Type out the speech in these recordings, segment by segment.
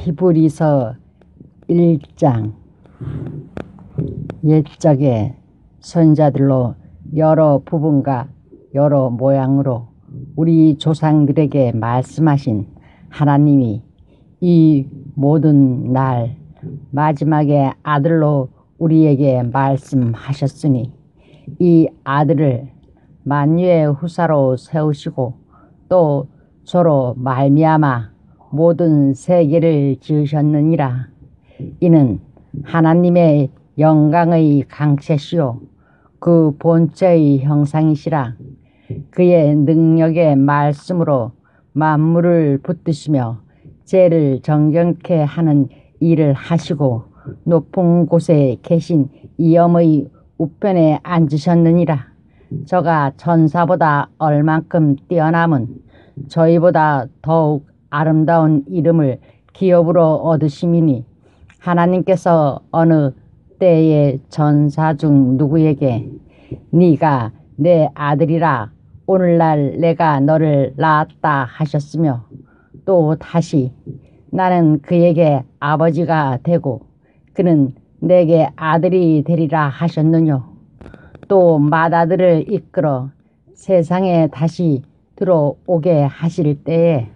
히브리서 1장. 옛적에 선자들로 여러 부분과 여러 모양으로 우리 조상들에게 말씀하신 하나님이 이 모든 날 마지막에 아들로 우리에게 말씀하셨으니 이 아들을 만유의 후사로 세우시고 또 저로 말미암아 모든 세계를 지으셨느니라. 이는 하나님의 영광의 강체시요 그 본체의 형상이시라. 그의 능력의 말씀으로 만물을 붙드시며 죄를 정결케 하는 일을 하시고 높은 곳에 계신 이엄의 우편에 앉으셨느니라. 저가 천사보다 얼만큼 뛰어남은 저희보다 더욱 아름다운 이름을 기업으로 얻으심이니 하나님께서 어느 때에 전사 중 누구에게 네가 내 아들이라 오늘날 내가 너를 낳았다 하셨으며 또 다시 나는 그에게 아버지가 되고 그는 내게 아들이 되리라 하셨느뇨. 또 맏아들을 이끌어 세상에 다시 들어오게 하실 때에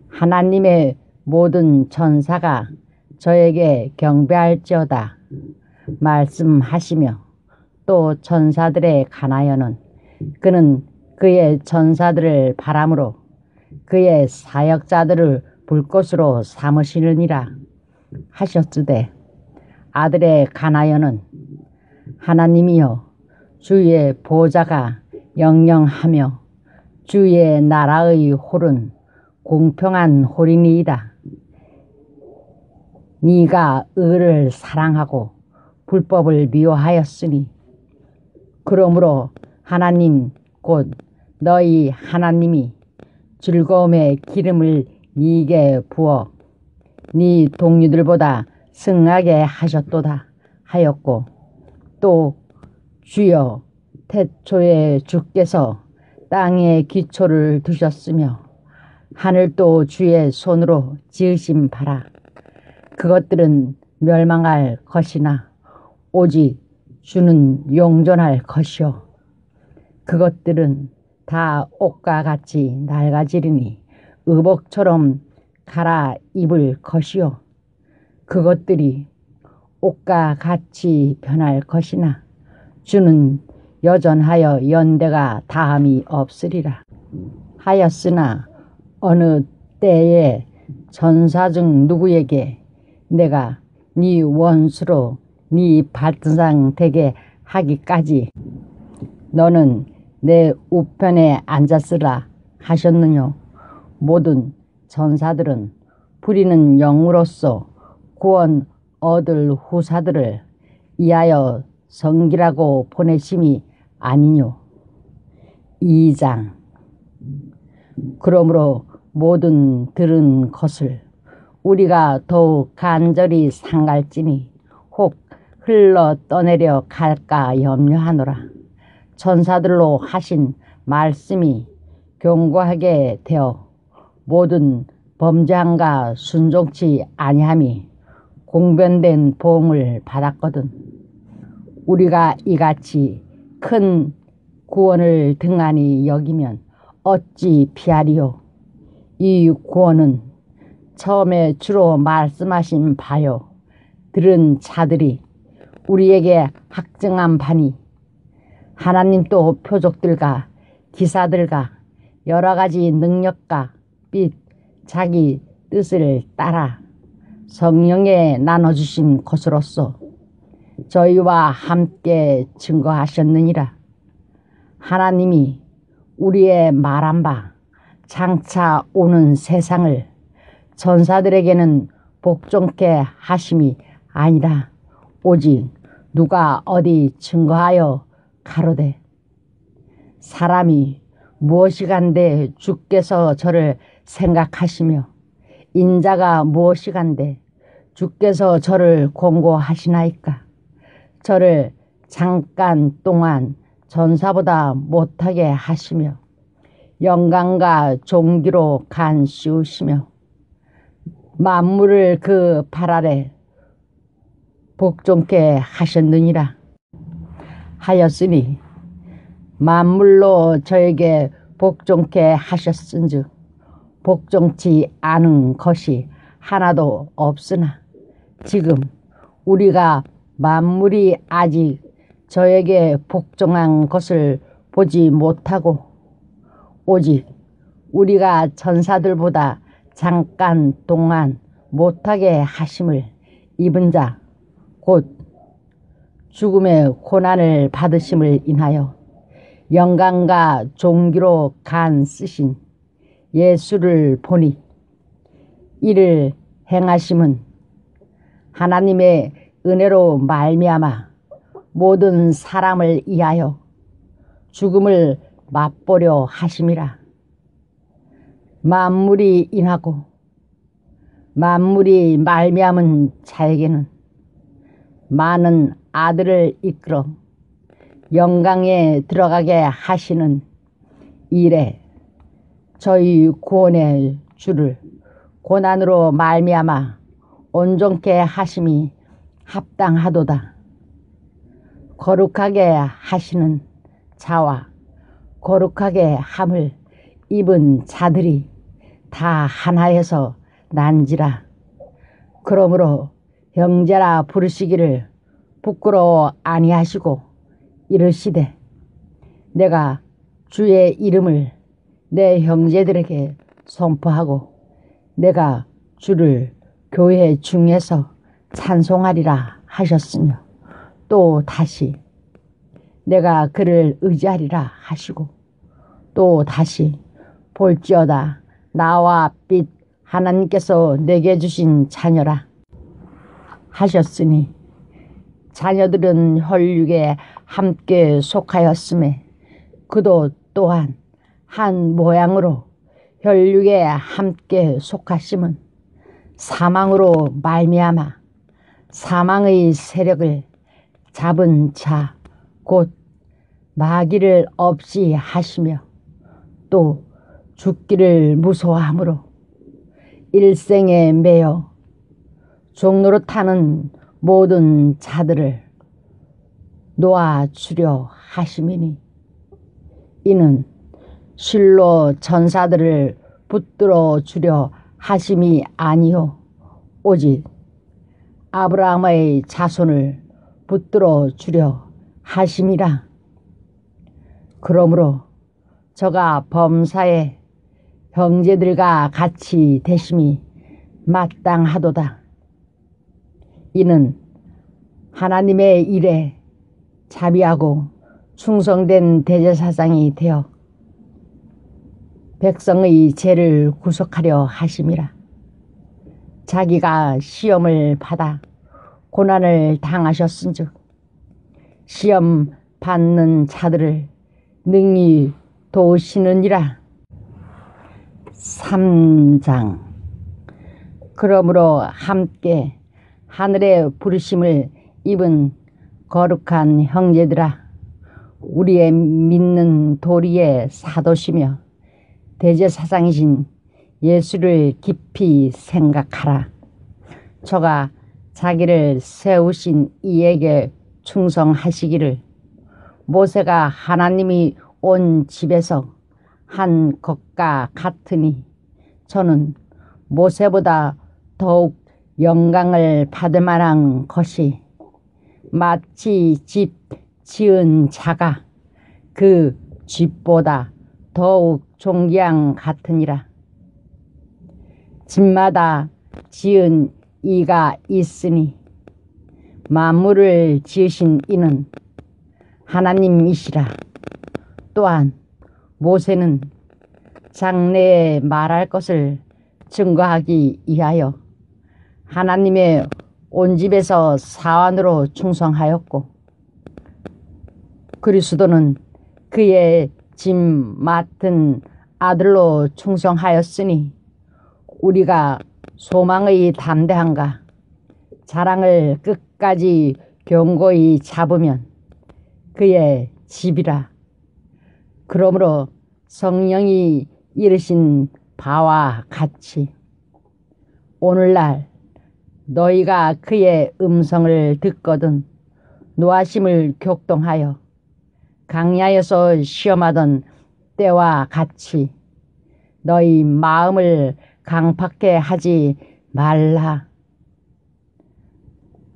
하나님의 모든 천사가 저에게 경배할지어다 말씀하시며 또 천사들에 관하여는 그는 그의 천사들을 바람으로 그의 사역자들을 불꽃으로 삼으시느니라 하셨으되 아들에 관하여는 하나님이여 주의 보좌가 영영하며 주의 나라의 홀은 공평한 홀이니이다. 네가 의를 사랑하고 불법을 미워하였으니 그러므로 하나님 곧 너희 하나님이 즐거움의 기름을 네게 부어 네 동류들보다 승하게 하셨도다 하였고 또 주여 태초에 주께서 땅에 기초를 두셨으며 하늘도 주의 손으로 지으신 바라. 그것들은 멸망할 것이나 오직 주는 용존할 것이요 그것들은 다 옷과 같이 낡아지리니 의복처럼 갈아입을 것이요 그것들이 옷과 같이 변할 것이나 주는 여전하여 연대가 다함이 없으리라 하였으나 어느 때에 전사 중 누구에게 내가 네 원수로 네 발등상 되게 하기까지 너는 내 우편에 앉았으라 하셨느뇨. 모든 전사들은 부리는 영으로서 구원 얻을 후사들을 이하여 섬기라고 보내심이 아니뇨. 2장. 그러므로 모든 들은 것을 우리가 더욱 간절히 상갈지니 혹 흘러 떠내려 갈까 염려하노라. 천사들로 하신 말씀이 견고하게 되어 모든 범죄함과 순종치 아니함이 공변된 보응을 받았거든. 우리가 이같이 큰 구원을 등한히 여기면 어찌 피하리요. 이 구원은 처음에 주로 말씀하신 바요 들은 자들이 우리에게 확증한 바니 하나님 또 표적들과 기사들과 여러 가지 능력과 및 자기 뜻을 따라 성령에 나눠주신 것으로서 저희와 함께 증거하셨느니라. 하나님이 우리의 말한 바 장차 오는 세상을 전사들에게는 복종케 하심이 아니라 오직 누가 어디 증거하여 가로되 사람이 무엇이간데 주께서 저를 생각하시며 인자가 무엇이간데 주께서 저를 권고하시나이까. 저를 잠깐 동안 전사보다 못하게 하시며 영광과 존귀로 간 씌우시며 만물을 그 발 아래 복종케 하셨느니라 하였으니 만물로 저에게 복종케 하셨은즉 복종치 않은 것이 하나도 없으나 지금 우리가 만물이 아직 저에게 복종한 것을 보지 못하고 오직 우리가 전사들보다 잠깐 동안 못하게 하심을 입은 자 곧 죽음의 고난을 받으심을 인하여 영광과 존귀로 간 쓰신 예수를 보니 이를 행하심은 하나님의 은혜로 말미암아 모든 사람을 위하여 죽음을 맛보려 하심이라. 만물이 인하고 만물이 말미암은 자에게는 많은 아들을 이끌어 영광에 들어가게 하시는 일에 저희 구원의 주를 고난으로 말미암아 온전케 하심이 합당하도다. 거룩하게 하시는 자와 거룩하게 함을 입은 자들이 다 하나에서 난지라. 그러므로 형제라 부르시기를 부끄러워 아니하시고 이르시되 내가 주의 이름을 내 형제들에게 선포하고 내가 주를 교회 중에서 찬송하리라 하셨으며 또 다시 내가 그를 의지하리라 하시고 또 다시 볼지어다 나와 빛 하나님께서 내게 주신 자녀라 하셨으니 자녀들은 혈육에 함께 속하였음에 그도 또한 한 모양으로 혈육에 함께 속하심은 사망으로 말미암아 사망의 세력을 잡은 자 곧 마귀를 없이 하시며 또 죽기를 무서워하므로 일생에 매여 종로로 타는 모든 자들을 놓아주려 하심이니 이는 실로 전사들을 붙들어 주려 하심이 아니요 오직 아브라함의 자손을 붙들어 주려 하심이라. 그러므로 저가 범사에 형제들과 같이 되심이 마땅하도다. 이는 하나님의 일에 자비하고 충성된 대제사장이 되어 백성의 죄를 구속하려 하심이라. 자기가 시험을 받아 고난을 당하셨은즉 시험 받는 자들을 능히 도우시느니라. 3장. 그러므로 함께 하늘의 부르심을 입은 거룩한 형제들아, 우리의 믿는 도리의 사도시며 대제사장이신 예수를 깊이 생각하라. 저가 자기를 세우신 이에게 충성하시기를 모세가 하나님이 온 집에서 한 것과 같으니 저는 모세보다 더욱 영광을 받을 만한 것이 마치 집 지은 자가 그 집보다 더욱 존귀한 같으니라. 집마다 지은 이가 있으니 만물을 지으신 이는 하나님이시라. 또한 모세는 장래에 말할 것을 증거하기 위하여 하나님의 온 집에서 사환으로 충성하였고 그리스도는 그의 짐 맡은 아들로 충성하였으니 우리가 소망의 담대함과 자랑을 끝까지 견고히 잡으면 그의 집이라. 그러므로 성령이 이르신 바와 같이 오늘날 너희가 그의 음성을 듣거든 노하심을 격동하여 강야에서 시험하던 때와 같이 너희 마음을 강팍해 하지 말라.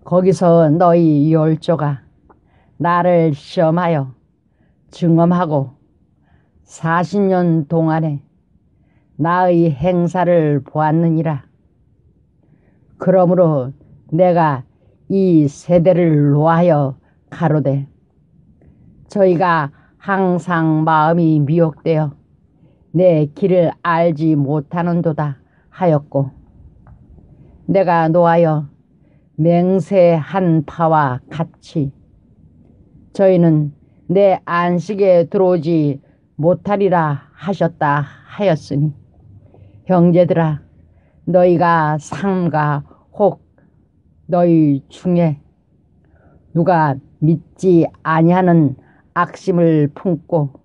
거기서 너희 열조가 나를 시험하여 증언하고 40년 동안에 나의 행사를 보았느니라. 그러므로 내가 이 세대를 노하여 가로되 저희가 항상 마음이 미혹되어 내 길을 알지 못하는도다 하였고 내가 노하여 맹세한 바와 같이 저희는 내 안식에 들어오지 못하리라 하셨다 하였으니 형제들아 너희가 삼가 혹 너희 중에 누가 믿지 아니하는 악심을 품고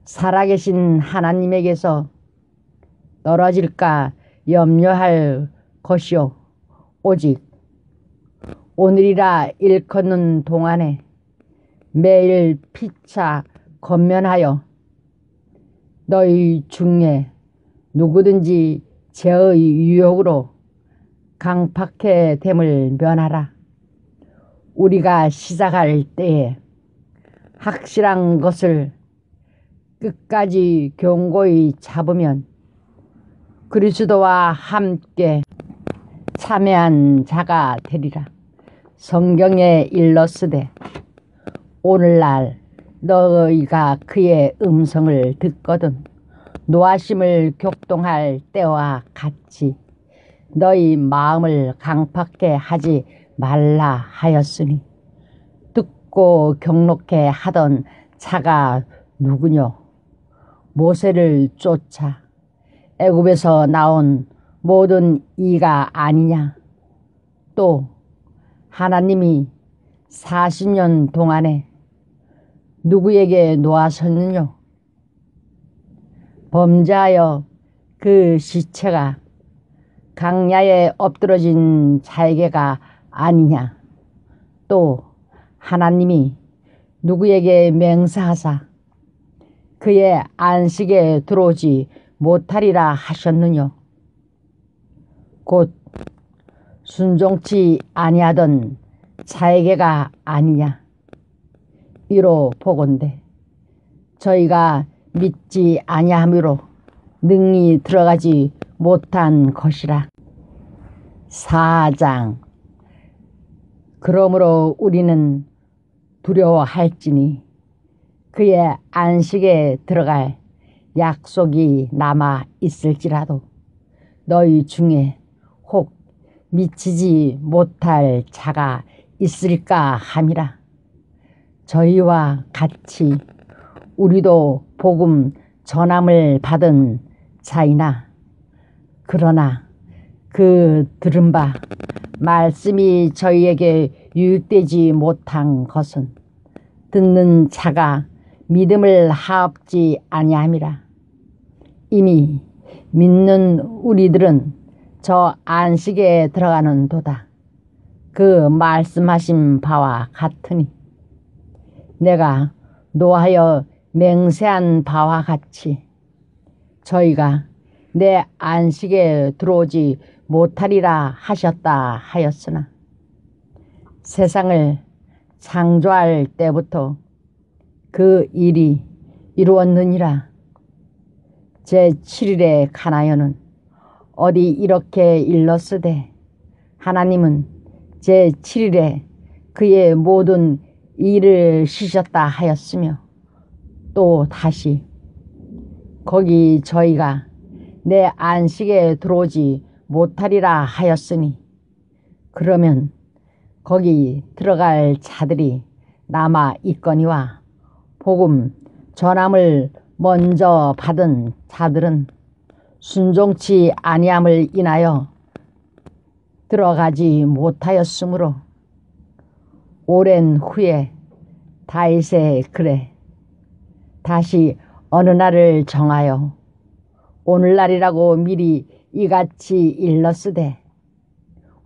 살아계신 하나님에게서 떨어질까 염려할 것이요 오직 오늘이라 일컫는 동안에 매일 피차 건면하여 너희 중에 누구든지 죄의 유혹으로 강팍해 됨을 면하라. 우리가 시작할 때에 확실한 것을 끝까지 견고히 잡으면 그리스도와 함께 참여한 자가 되리라. 성경에 일렀으되 오늘날 너희가 그의 음성을 듣거든 노하심을 격동할 때와 같이 너희 마음을 강팍해 하지 말라 하였으니 듣고 경록해 하던 자가 누구뇨? 모세를 쫓아 애굽에서 나온 모든 이가 아니냐? 또 하나님이 40년 동안에 누구에게 놓아섰느뇨? 범죄하여 그 시체가 강야에 엎드러진 자에게가 아니냐? 또 하나님이 누구에게 맹세하사 그의 안식에 들어오지 못하리라 하셨느뇨? 곧 순종치 아니하던 자에게가 아니냐? 이로 보건대 저희가 믿지 아니함으로 능히 들어가지 못한 것이라. 4장. 그러므로 우리는 두려워할지니 그의 안식에 들어갈 약속이 남아 있을지라도 너희 중에 혹 미치지 못할 자가 있을까 함이라. 저희와 같이 우리도 복음 전함을 받은 자이나 그러나 그 들은 바 말씀이 저희에게 유익되지 못한 것은 듣는 자가 믿음을 하옵지 아니함이라. 이미 믿는 우리들은 저 안식에 들어가는 도다. 그 말씀하신 바와 같으니 내가 노하여 맹세한 바와 같이 저희가 내 안식에 들어오지 못하리라 하셨다 하였으나 세상을 창조할 때부터 그 일이 이루었느니라. 제7일에 가나여는 어디 이렇게 일렀으되 하나님은 제7일에 그의 모든 일을 쉬셨다 하였으며 또 다시 거기 저희가 내 안식에 들어오지 못하리라 하였으니 그러면 거기 들어갈 자들이 남아 있거니와 복음 전함을 먼저 받은 자들은 순종치 아니함을 인하여 들어가지 못하였으므로 오랜 후에 다윗의 글에 다시 어느 날을 정하여 오늘날이라고 미리 이같이 일렀으되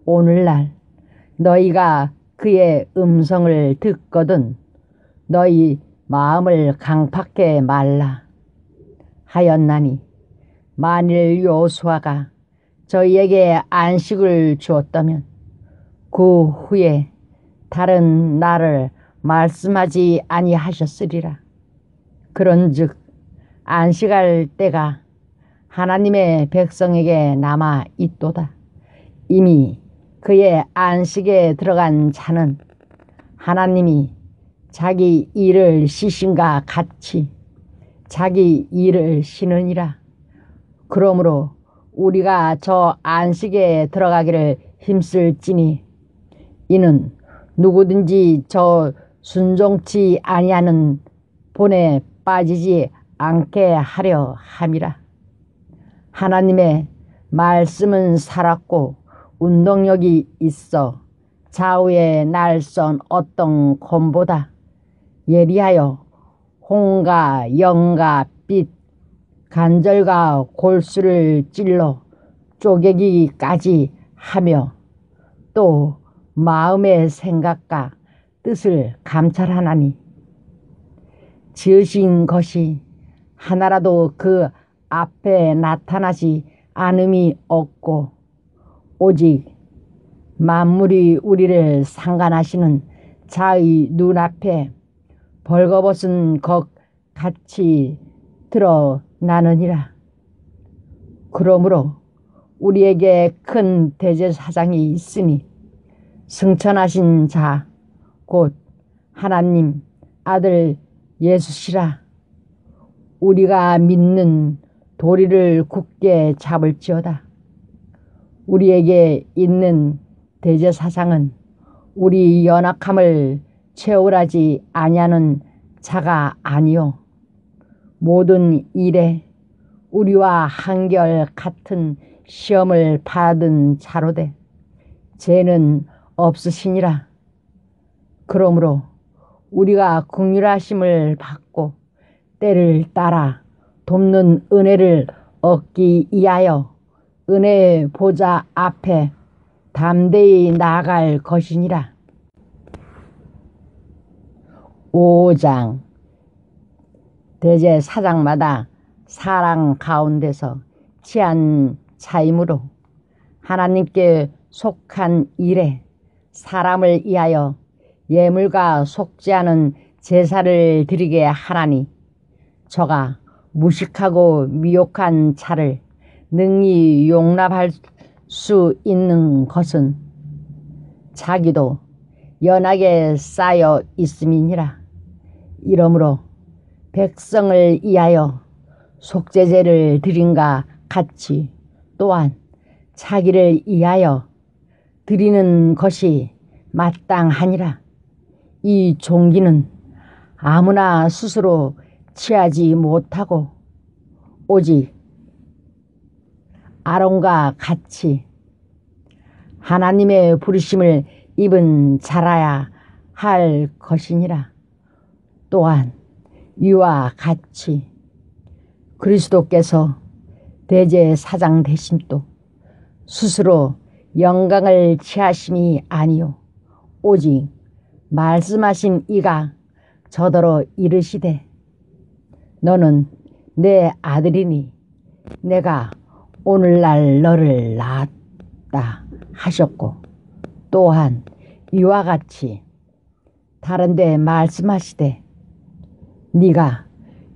오늘날 너희가 그의 음성을 듣거든 너희 마음을 강팍해 말라 하였나니 만일 여호수아가 저희에게 안식을 주었다면 그 후에 다른 날을 말씀하지 아니하셨으리라. 그런즉 안식할 때가 하나님의 백성에게 남아 있도다. 이미 그의 안식에 들어간 자는 하나님이 자기 일을 쉬신가 같이 자기 일을 쉬느니라. 그러므로 우리가 저 안식에 들어가기를 힘쓸지니 이는 누구든지 저 순종치 아니하는 본에 빠지지 않게 하려 함이라. 하나님의 말씀은 살았고 운동력이 있어 좌우의 날선 어떤 검보다 예리하여 홍과 영과 빛 간절과 골수를 찔러 쪼개기까지 하며 또 마음의 생각과 뜻을 감찰하나니 지으신 것이 하나라도 그 앞에 나타나지 않음이 없고 오직 만물이 우리를 상관하시는 자의 눈앞에 벌거벗은 것 같이 드러나느니라. 그러므로 우리에게 큰 대제사장이 있으니 승천하신 자 곧 하나님 아들 예수시라. 우리가 믿는 도리를 굳게 잡을지어다. 우리에게 있는 대제사장은 우리 연약함을 채울하지 아니하는 자가 아니요 모든 일에 우리와 한결 같은 시험을 받은 자로되 죄는 없으시니라. 그러므로 우리가 긍휼하심을 받고 때를 따라 돕는 은혜를 얻기 위하여 은혜의 보좌 앞에 담대히 나아갈 것이니라. 5장 대제사장마다 사랑 가운데서 취한 차임으로 하나님께 속한 일에 사람을 위하여 예물과 속지 않은 제사를 드리게 하나니 저가 무식하고 미혹한 자를 능히 용납할 수 있는 것은 자기도 연하게 쌓여 있음이니라. 이러므로 백성을 위하여 속죄제를 드린가 같이 또한 자기를 위하여 드리는 것이 마땅하니라. 이 종기는 아무나 스스로 취하지 못하고 오직 아론과 같이 하나님의 부르심을 입은 자라야 할 것이니라. 또한 이와 같이 그리스도께서 대제사장 되심도 스스로 영광을 취하심이 아니요 오직 말씀하신 이가 저더러 이르시되 너는 내 아들이니 내가 오늘날 너를 낳았다 하셨고 또한 이와 같이 다른 데 말씀하시되 네가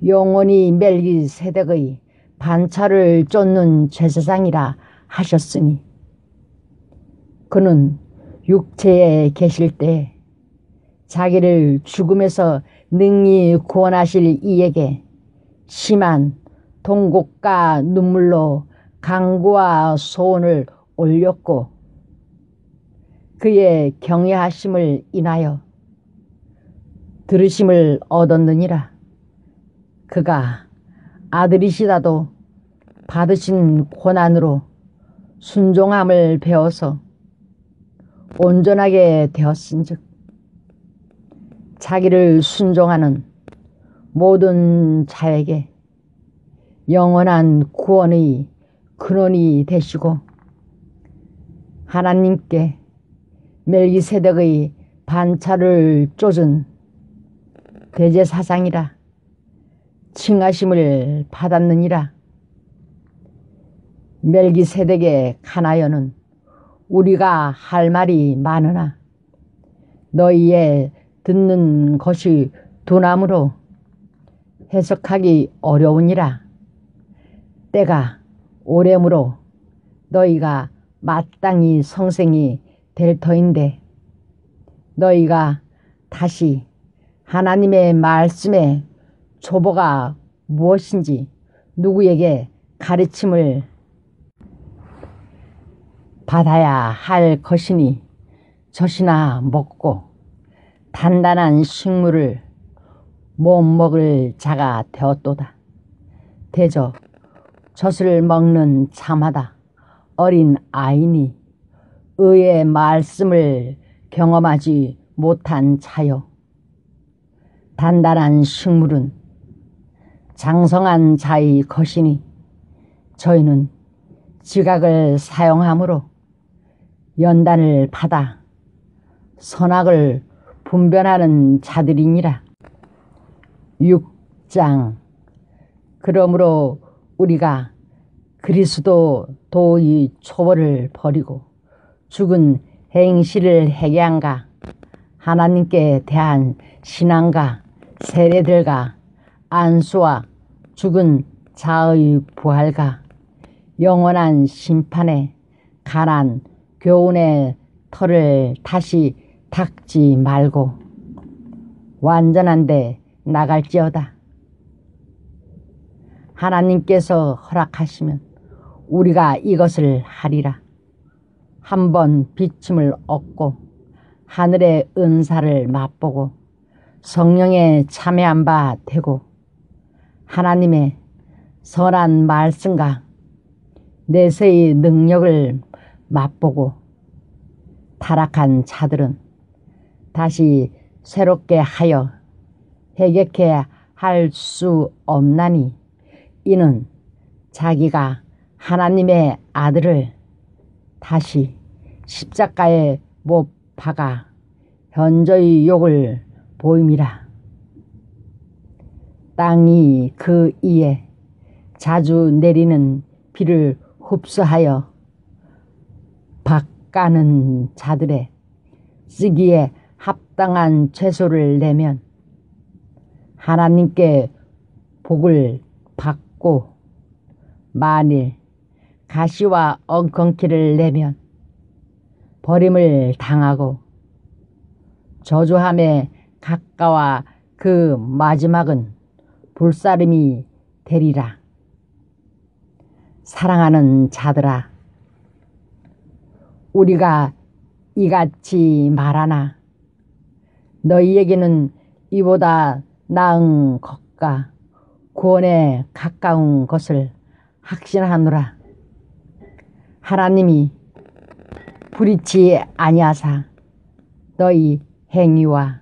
영원히 멜기세덱의 반차를 쫓는 제사장이라 하셨으니 그는 육체에 계실 때 자기를 죽음에서 능히 구원하실 이에게 심한 통곡과 눈물로 간구와 소원을 올렸고 그의 경외하심을 인하여 들으심을 얻었느니라. 그가 아들이시다도 받으신 고난으로 순종함을 배워서 온전하게 되었은즉 자기를 순종하는 모든 자에게 영원한 구원의 근원이 되시고 하나님께 멜기세덱의 반차를 쫓은 대제사장이라 칭하심을 받았느니라. 멜기세덱에 관하여는 우리가 할 말이 많으나 너희의 듣는 것이 둔함으로 해석하기 어려우니라. 때가 오래므로 너희가 마땅히 성생이 될 터인데 너희가 다시 하나님의 말씀의 초보가 무엇인지 누구에게 가르침을 받아야 할 것이니 젖이나 먹고 단단한 식물을 못 먹을 자가 되었도다. 대저 젖을 먹는 자마다 어린 아이니 의의 말씀을 경험하지 못한 자요. 단단한 식물은 장성한 자의 것이니 저희는 지각을 사용함으로 연단을 받아 선악을 분별하는 자들이니라. 6장. 그러므로 우리가 그리스도 도의 초보를 버리고 죽은 행실을 회개한가 하나님께 대한 신앙과 세례들과 안수와 죽은 자의 부활과 영원한 심판에 관한 교훈의 털을 다시 닦지 말고 완전한 데 나갈지어다. 하나님께서 허락하시면 우리가 이것을 하리라. 한번 비침을 얻고 하늘의 은사를 맛보고 성령에 참여한 바 되고 하나님의 선한 말씀과 내세의 능력을 맛보고 타락한 자들은 다시 새롭게 하여 회개케 할 수 없나니 이는 자기가 하나님의 아들을 다시 십자가에 못 박아 현저히 욕을 보임이라. 땅이 그 이에 자주 내리는 비를 흡수하여 밭가는 자들의 쓰기에 합당한 채소를 내면 하나님께 복을 받고 만일 가시와 엉겅퀴를 내면 버림을 당하고 저주함에 가까워 그 마지막은 불사름이 되리라. 사랑하는 자들아, 우리가 이같이 말하나 너희에게는 이보다 나은 것과 구원에 가까운 것을 확신하노라. 하나님이 불의치 아니하사 너희 행위와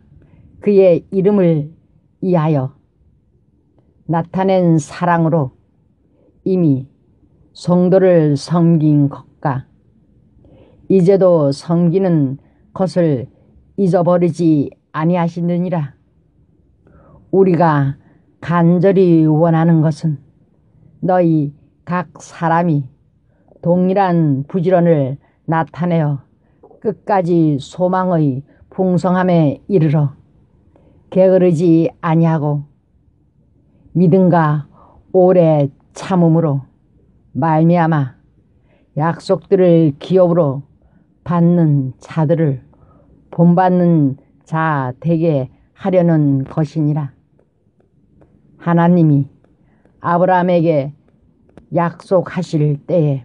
그의 이름을 위하여 나타낸 사랑으로 이미 성도를 섬긴 것과 이제도 섬기는 것을 잊어버리지 아니하시느니라. 우리가 간절히 원하는 것은 너희 각 사람이 동일한 부지런을 나타내어 끝까지 소망의 풍성함에 이르러 게으르지 아니하고 믿음과 오래 참음으로 말미암아 약속들을 기업으로 받는 자들을 본받는 자 되게 하려는 것이니라. 하나님이 아브라함에게 약속하실 때에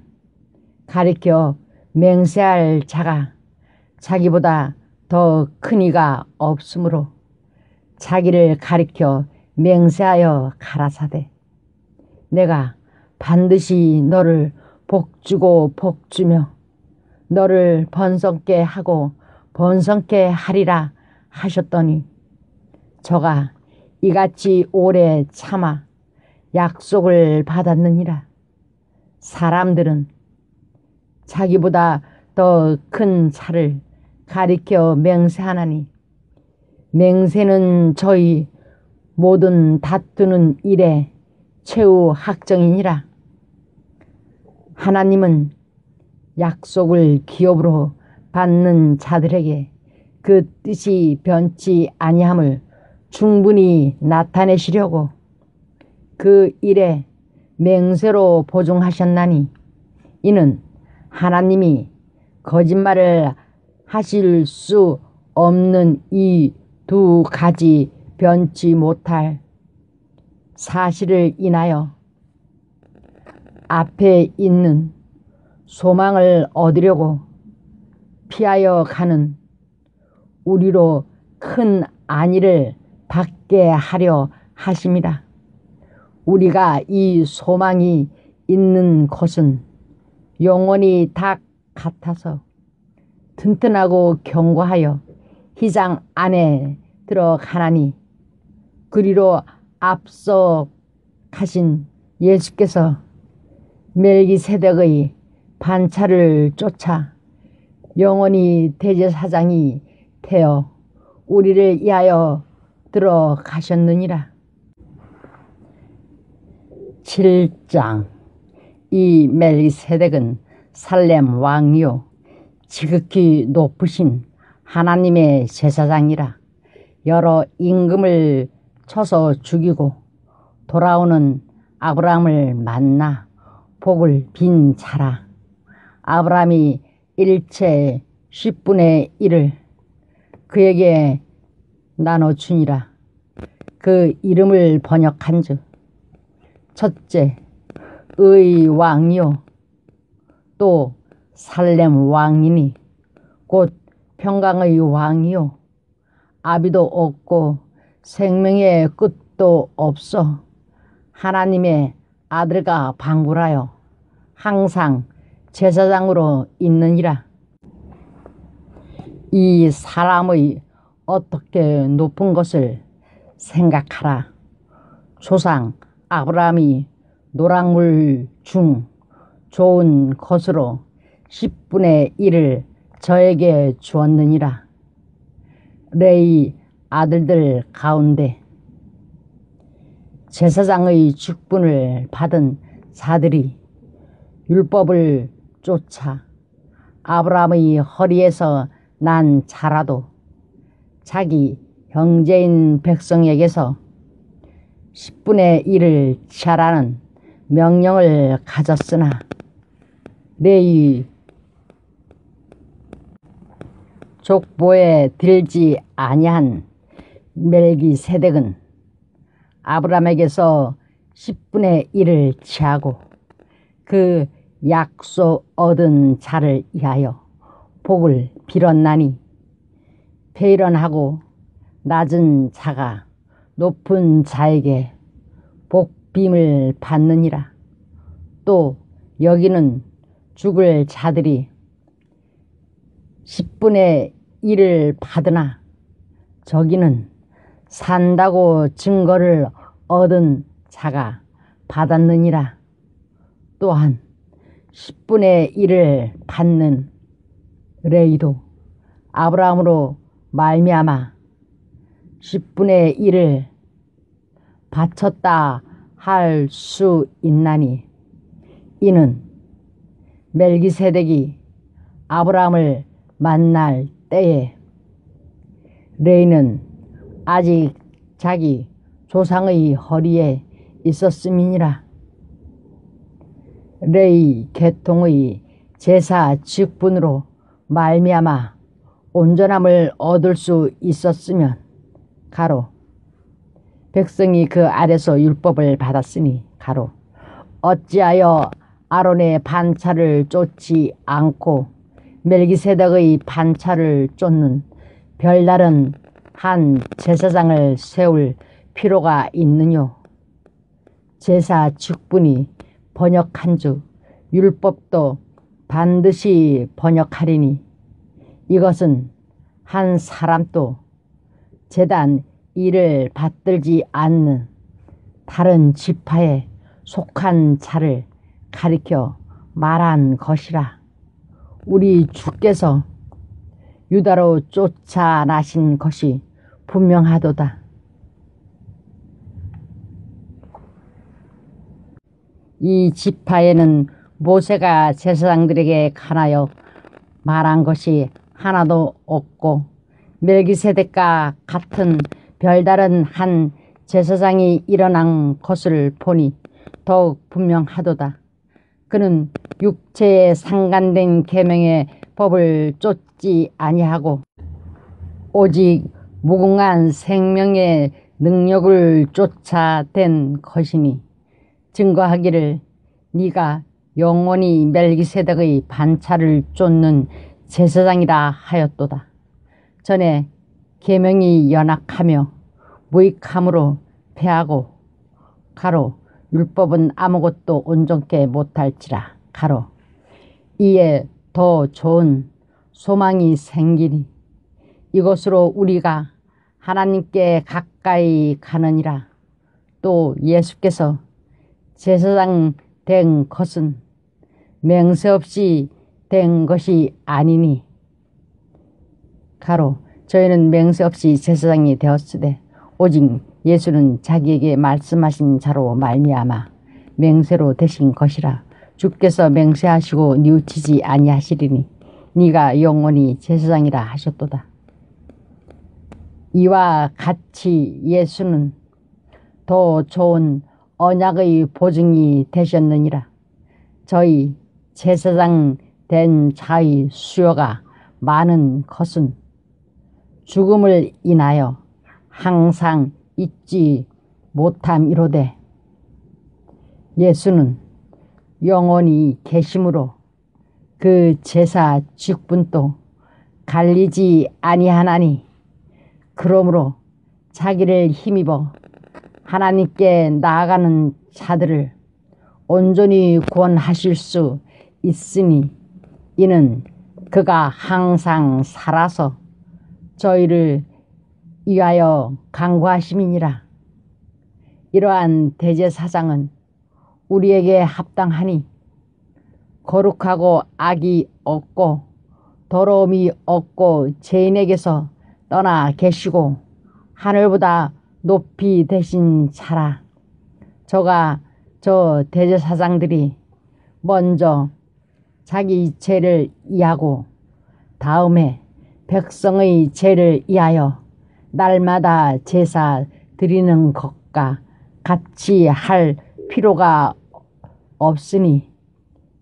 가리켜 맹세할 자가 자기보다 더 큰 이가 없으므로 자기를 가리켜 맹세하여 가라사대 내가 반드시 너를 복주고 복주며 너를 번성케 하고 번성케 하리라 하셨더니 저가 이같이 오래 참아 약속을 받았느니라. 사람들은 자기보다 더 큰 자를 가리켜 맹세하나니 맹세는 저희 모든 다투는 일의 최후 학정이니라. 하나님은 약속을 기업으로 받는 자들에게 그 뜻이 변치 아니함을 충분히 나타내시려고 그 일에 맹세로 보증하셨나니 이는 하나님이 거짓말을 하실 수 없는 이 두 가지 변치 못할 사실을 인하여 앞에 있는 소망을 얻으려고 피하여 가는 우리로 큰 안위를 받게 하려 하심이라. 우리가 이 소망이 있는 것은 영원히 닭 같아서 튼튼하고 견고하여 휘장 안에 들어가나니 그리로 앞서 가신 예수께서 멜기세덱의 반차를 쫓아 영원히 대제사장이 되어 우리를 위하여 들어가셨느니라. 7장. 이 멜기세덱은 살렘 왕이요 지극히 높으신 하나님의 제사장이라. 여러 임금을 쳐서 죽이고 돌아오는 아브라함을 만나 복을 빈 자라. 아브라함이 일체 10분의 1을 그에게 나눠주니라. 그 이름을 번역한즉 첫째 의 왕이요 또 살렘 왕이니 곧 평강의 왕이요 아비도 없고 생명의 끝도 없어 하나님의 아들과 방굴하여 항상 제사장으로 있느니라. 이 사람의 어떻게 높은 것을 생각하라. 조상 아브라함이 노랑물 중 좋은 것으로 10분의 1을 저에게 주었느니라. 레위 아들들 가운데 제사장의 직분을 받은 자들이 율법을 쫓아 아브라함의 허리에서 난 자라도 자기 형제인 백성에게서 10분의 1을 취하라는 명령을 가졌으나 레위 족보에 들지 아니한 멜기세덱은 아브라함에게서 10분의 1을 취하고 그 약속 얻은 자를 위하여 복을 빌었나니 배련하고 낮은 자가 높은 자에게 복빔을 받느니라. 또 여기는 죽을 자들이 10분의 1을 받으나 저기는 산다고 증거를 얻은 자가 받았느니라. 또한 10분의 1을 받는 레위도 아브라함으로 말미암아 10분의 1을 바쳤다 할 수 있나니 이는 멜기세덱이 아브라함을 만날 때에 레위는 아직 자기 조상의 허리에 있었음이니라. 레위 계통의 제사 직분으로 말미암아 온전함을 얻을 수 있었으면 가로 백성이 그 아래서 율법을 받았으니 가로 어찌하여 아론의 반차를 쫓지 않고 멜기세덱의 반차를 쫓는 별다른 한 제사장을 세울 필요가 있느뇨. 제사 직분이 번역한즉 율법도 반드시 번역하리니 이것은 한 사람도 제단 일을 받들지 않는 다른 지파에 속한 자를 가리켜 말한 것이라. 우리 주께서 유다로 쫓아나신 것이 분명하도다. 이 지파에는 모세가 제사장들에게 관하여 말한 것이 하나도 없고 멜기세덱과 같은 별다른 한 제사장이 일어난 것을 보니 더욱 분명하도다. 그는 육체에 상간된 계명의 법을 쫓지 아니하고 오직 무궁한 생명의 능력을 쫓아댄 것이니 증거하기를 네가 영원히 멜기세덱의 반차를 쫓는 제사장이라 하였도다. 전에 계명이 연약하며 무익함으로 패하고 가로 율법은 아무것도 온전케 못할지라 가로 이에 더 좋은 소망이 생기니 이것으로 우리가 하나님께 가까이 가느니라. 또 예수께서 제사장 된 것은 맹세 없이 된 것이 아니니 가로 저희는 맹세 없이 제사장이 되었으되 오직 예수는 자기에게 말씀하신 자로 말미암아 맹세로 되신 것이라. 주께서 맹세하시고 뉘우치지 아니하시리니 네가 영원히 제사장이라 하셨도다. 이와 같이 예수는 더 좋은 언약의 보증이 되셨느니라. 저희 제사장 된 자의 수요가 많은 것은 죽음을 인하여 항상 잊지 못함이로되 예수는 영원히 계심으로 그 제사 직분도 갈리지 아니하나니 그러므로 자기를 힘입어 하나님께 나아가는 자들을 온전히 구원하실 수 있으니 이는 그가 항상 살아서 저희를 위하여 간구하심이니라. 이러한 대제사장은 우리에게 합당하니 거룩하고 악이 없고 더러움이 없고 죄인에게서 떠나 계시고 하늘보다 높이 되신 자라. 저가 저 대제사장들이 먼저 자기 죄를 이하고 다음에 백성의 죄를 이하여 날마다 제사 드리는 것과 같이 할 필요가 없으니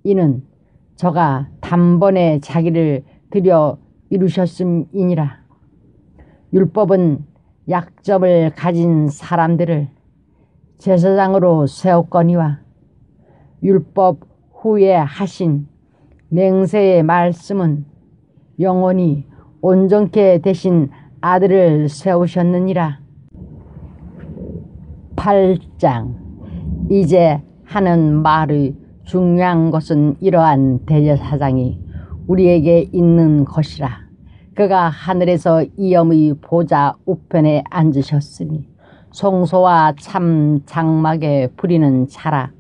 이는 저가 단번에 자기를 드려 이루셨음이니라. 율법은 약점을 가진 사람들을 제사장으로 세웠거니와 율법 후에 하신 맹세의 말씀은 영원히 온전케 되신 아들을 세우셨느니라. 8장. 이제 하는 말의 중요한 것은 이러한 대제사장이 우리에게 있는 것이라. 그가 하늘에서 이엄의 보좌 우편에 앉으셨으니 송소와 참 장막에 부리는 자라.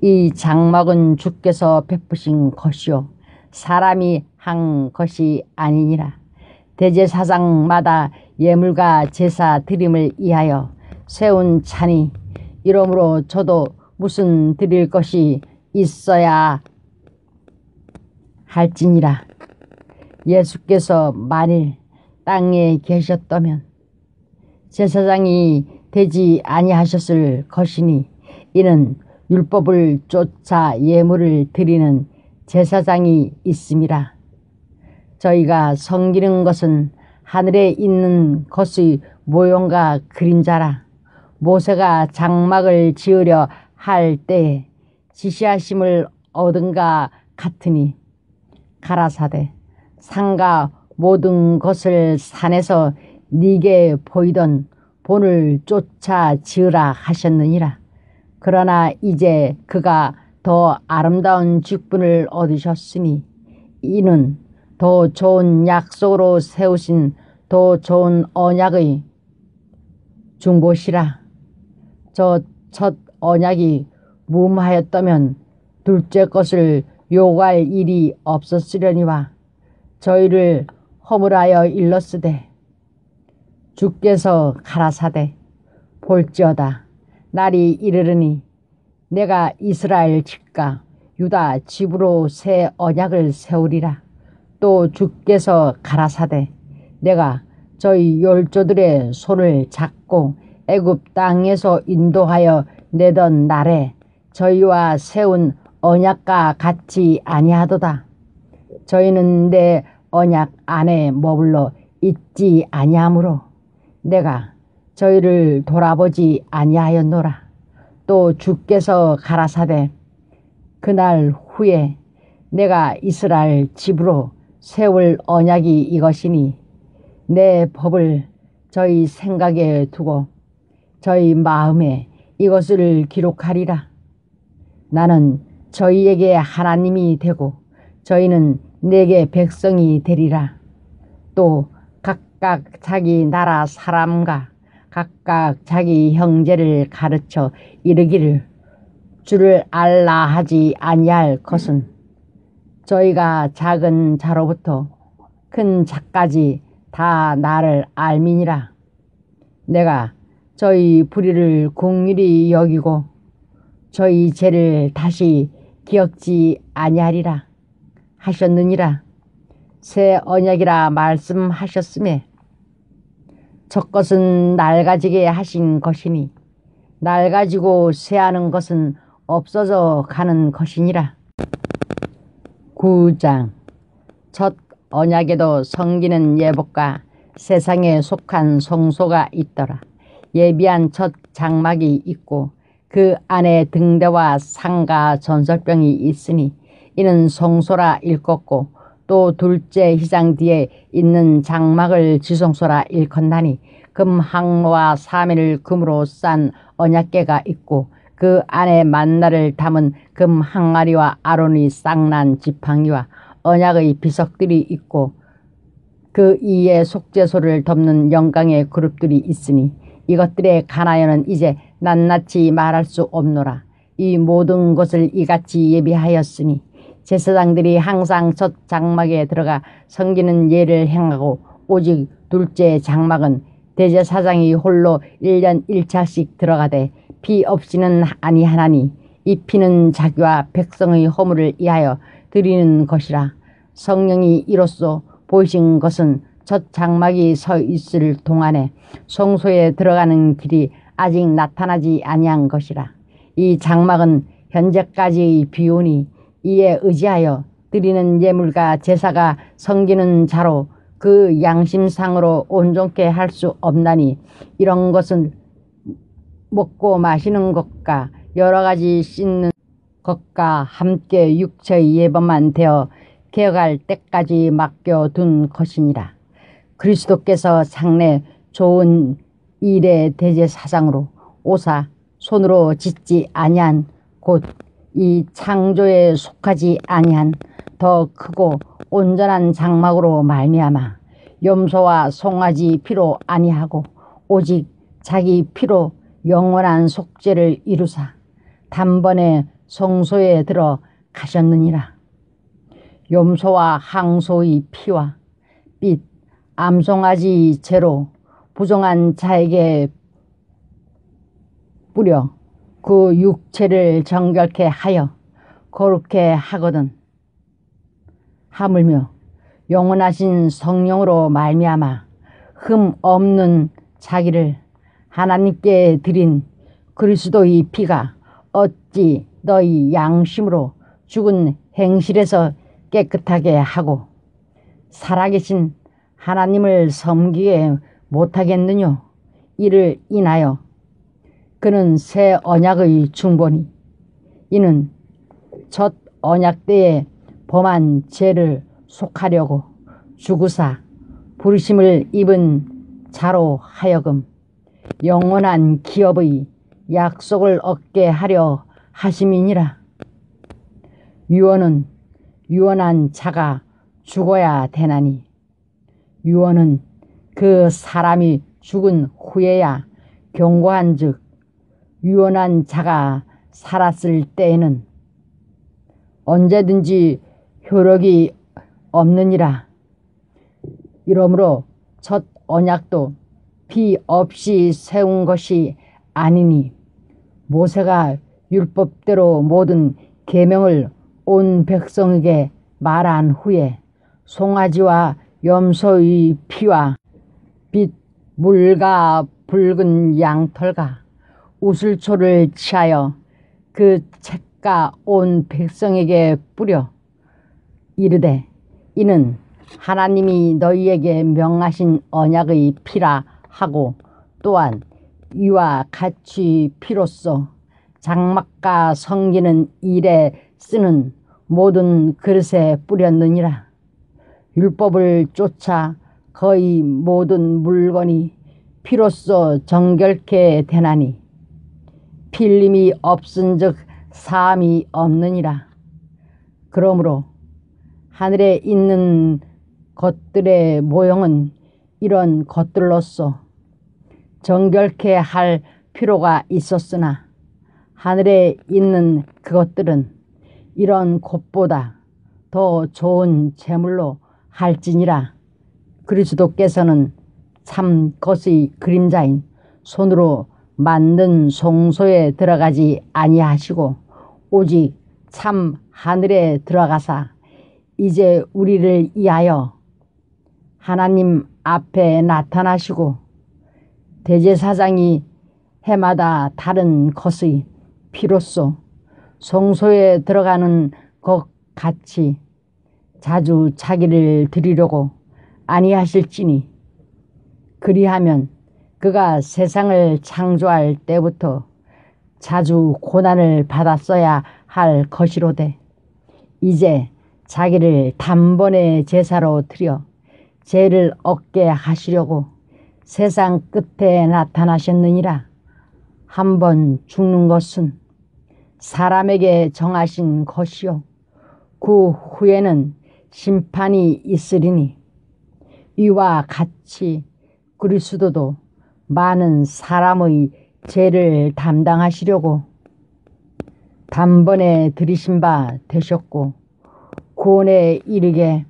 이 장막은 주께서 베푸신 것이요 사람이 한 것이 아니니라. 대제사장마다 예물과 제사 드림을 위하여 세운 차니 이러므로 저도 무슨 드릴 것이 있어야 할지니라. 예수께서 만일 땅에 계셨다면 제사장이 되지 아니하셨을 것이니 이는 율법을 쫓아 예물을 드리는 제사장이 있음이라. 저희가 섬기는 것은 하늘에 있는 것의 모형과 그림자라. 모세가 장막을 지으려 할 때에 지시하심을 얻은가 같으니 가라사대 산과 모든 것을 산에서 네게 보이던 본을 쫓아 지으라 하셨느니라. 그러나 이제 그가 더 아름다운 직분을 얻으셨으니 이는 더 좋은 약속으로 세우신 더 좋은 언약의 중보시라. 저 첫 언약이 무음하였다면 둘째 것을 요구할 일이 없었으려니와 저희를 허물하여 일렀으되 주께서 가라사대 볼지어다 날이 이르르니 내가 이스라엘 집과 유다 집으로 새 언약을 세우리라. 또 주께서 가라사대 내가 저희 열조들의 손을 잡고 애굽 땅에서 인도하여 내던 날에 저희와 세운 언약과 같이 아니하도다. 저희는 내 언약 안에 머물러 있지 아니하므로 내가 저희를 돌아보지 아니하였노라. 또 주께서 가라사대 그날 후에 내가 이스라엘 집으로 세울 언약이 이것이니 내 법을 저희 생각에 두고 저희 마음에 이것을 기록하리라. 나는 저희에게 하나님이 되고 저희는 내게 백성이 되리라. 또 각각 자기 나라 사람과 각각 자기 형제를 가르쳐 이르기를 주를 알라 하지 아니할 것은 저희가 작은 자로부터 큰 자까지 다 나를 알미니라. 내가 저희 불의를 긍휼히 여기고 저희 죄를 다시 기억지 아니하리라 하셨느니라. 새 언약이라 말씀하셨음에 첫것은 낡아지게 하신 것이니 낡아지고 쇠하는 것은 없어져 가는 것이니라. 9장 첫 언약에도 섬기는 예복과 세상에 속한 성소가 있더라. 예비한 첫 장막이 있고 그 안에 등대와 상과 전설병이 있으니 이는 성소라 일컫고 또 둘째 휘장 뒤에 있는 장막을 지성소라 일컫나니 금 항로와 사면을 금으로 싼 언약궤가 있고 그 안에 만나를 담은 금 항아리와 아론이 쌍난 지팡이와 언약의 비석들이 있고 그 이에 속죄소를 덮는 영광의 그룹들이 있으니 이것들의 가나여는 이제 낱낱이 말할 수 없노라. 이 모든 것을 이같이 예비하였으니 제사장들이 항상 첫 장막에 들어가 섬기는 예를 행하고 오직 둘째 장막은 대제사장이 홀로 1년 1차씩 들어가되 피 없이는 아니하나니 이 피는 자기와 백성의 허물을 위하여 드리는 것이라. 성령이 이로써 보이신 것은 첫 장막이 서 있을 동안에 성소에 들어가는 길이 아직 나타나지 아니한 것이라. 이 장막은 현재까지의 비운이 이에 의지하여 드리는 예물과 제사가 섬기는 자로 그 양심상으로 온전케 할 수 없나니 이런 것은 먹고 마시는 것과 여러 가지 씻는 것과 함께 육체의 예법만 되어 개혁할 때까지 맡겨둔 것이니라. 그리스도께서 장래 좋은 일의 대제사장으로 오사 손으로 짓지 아니한 곧 이 창조에 속하지 아니한 더 크고 온전한 장막으로 말미암아 염소와 송아지 피로 아니하고 오직 자기 피로 영원한 속죄를 이루사 단번에 성소에 들어 가셨느니라. 염소와 항소의 피와 빛 암송아지 죄로 부정한 자에게 뿌려 그 육체를 정결케 하여 거룩케 하거든. 하물며 영원하신 성령으로 말미암아 흠 없는 자기를 하나님께 드린 그리스도의 피가 어찌 너희 양심으로 죽은 행실에서 깨끗하게 하고 살아계신 하나님을 섬기게 못하겠느냐. 이를 인하여 그는 새 언약의 중본이 이는 첫 언약 때에 범한 죄를 속하려고 죽으사 부르심을 입은 자로 하여금 영원한 기업의 약속을 얻게 하려 하심이니라. 유언은 유언한 자가 죽어야 되나니 유언은 그 사람이 죽은 후에야 경고한 즉 유언한 자가 살았을 때에는 언제든지 효력이 없느니라. 이러므로 첫 언약도 피 없이 세운 것이 아니니 모세가 율법대로 모든 계명을 온 백성에게 말한 후에 송아지와 염소의 피와 빛 물과 붉은 양털과 우슬초를 취하여 그 책과 온 백성에게 뿌려 이르되 이는 하나님이 너희에게 명하신 언약의 피라 하고 또한 이와 같이 피로써 장막과 섬기는 일에 쓰는 모든 그릇에 뿌렸느니라. 율법을 쫓아 거의 모든 물건이 피로써 정결케 되나니 필림이 없은즉 사함이 없느니라. 그러므로 하늘에 있는 것들의 모형은 이런 것들로서 정결케 할 필요가 있었으나 하늘에 있는 그것들은 이런 것보다 더 좋은 제물로 할지니라. 그리스도께서는 참 것의 그림자인 손으로 만든 성소에 들어가지 아니하시고 오직 참 하늘에 들어가사 이제 우리를 위하여 하나님 앞에 나타나시고 대제사장이 해마다 다른 것의 피로써 성소에 들어가는 것 같이 자주 자기를 드리려고 아니하실지니 그리하면 그가 세상을 창조할 때부터 자주 고난을 받았어야 할 것이로되 이제 자기를 단번에 제사로 드려 죄를 얻게 하시려고 세상 끝에 나타나셨느니라. 한 번 죽는 것은 사람에게 정하신 것이요 그 후에는 심판이 있으리니 이와 같이 그리스도도 많은 사람의 죄를 담당하시려고 단번에 들이신 바 되셨고 구원에 이르게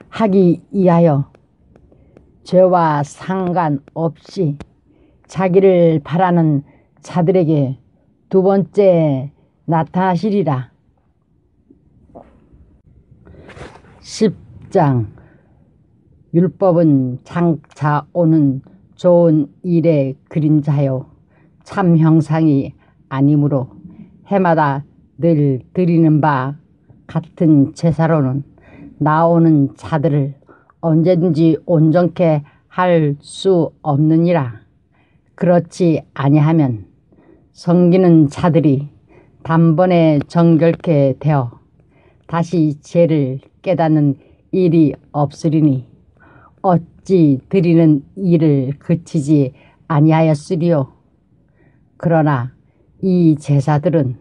하기 위하여 죄와 상관없이 자기를 바라는 자들에게 두 번째 나타나시리라. 10장 율법은 장차 오는 좋은 일의 그림자요 참 형상이 아니므로 해마다 늘 드리는 바 같은 제사로는 나오는 자들을 언제든지 온전케 할 수 없느니라. 그렇지 아니하면 섬기는 자들이 단번에 정결케 되어 다시 죄를 깨닫는 일이 없으리니 어찌 드리는 일을 그치지 아니하였으리요. 그러나 이 제사들은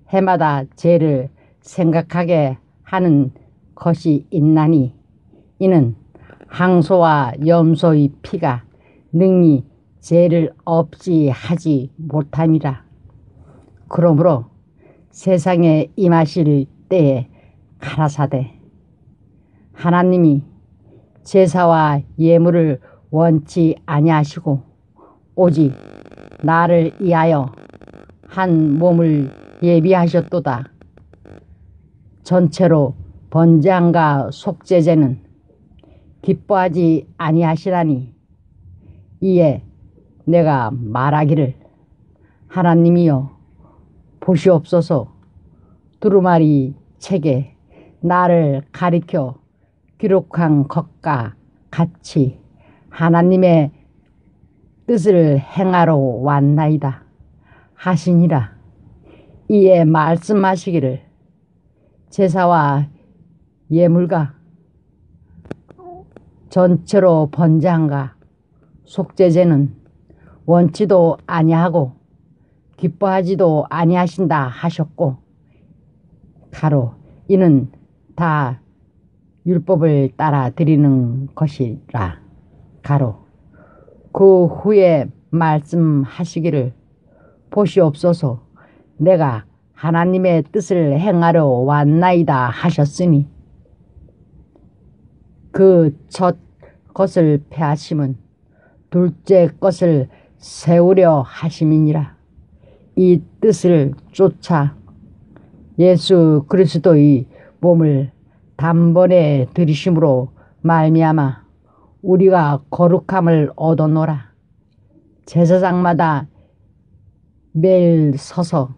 해마다 죄를 생각하게 하는 것이 있나니 이는 항소와 염소의 피가 능히 죄를 없이 하지 못함이라. 그러므로 세상에 임하실 때에 가라사대 하나님이 제사와 예물을 원치 아니하시고 오직 나를 위하여 한 몸을 예비하셨도다. 전체로 번제함과 속죄제는 기뻐하지 아니하시라니 이에 내가 말하기를 하나님이여 보시옵소서. 두루마리 책에 나를 가리켜 기록한 것과 같이 하나님의 뜻을 행하러 왔나이다 하시니라. 이에 말씀하시기를 제사와 예물과 전체로 번제함과 속죄제는 원치도 아니하고 기뻐하지도 아니하신다 하셨고 가로 이는 다 율법을 따라 드리는 것이라. 가로 그 후에 말씀하시기를 보시옵소서. 내가 하나님의 뜻을 행하려 왔나이다 하셨으니 그 첫 것을 패하심은 둘째 것을 세우려 하심이니라. 이 뜻을 쫓아 예수 그리스도의 몸을 단번에 들이심으로 말미암아 우리가 거룩함을 얻어노라. 제사장마다 매일 서서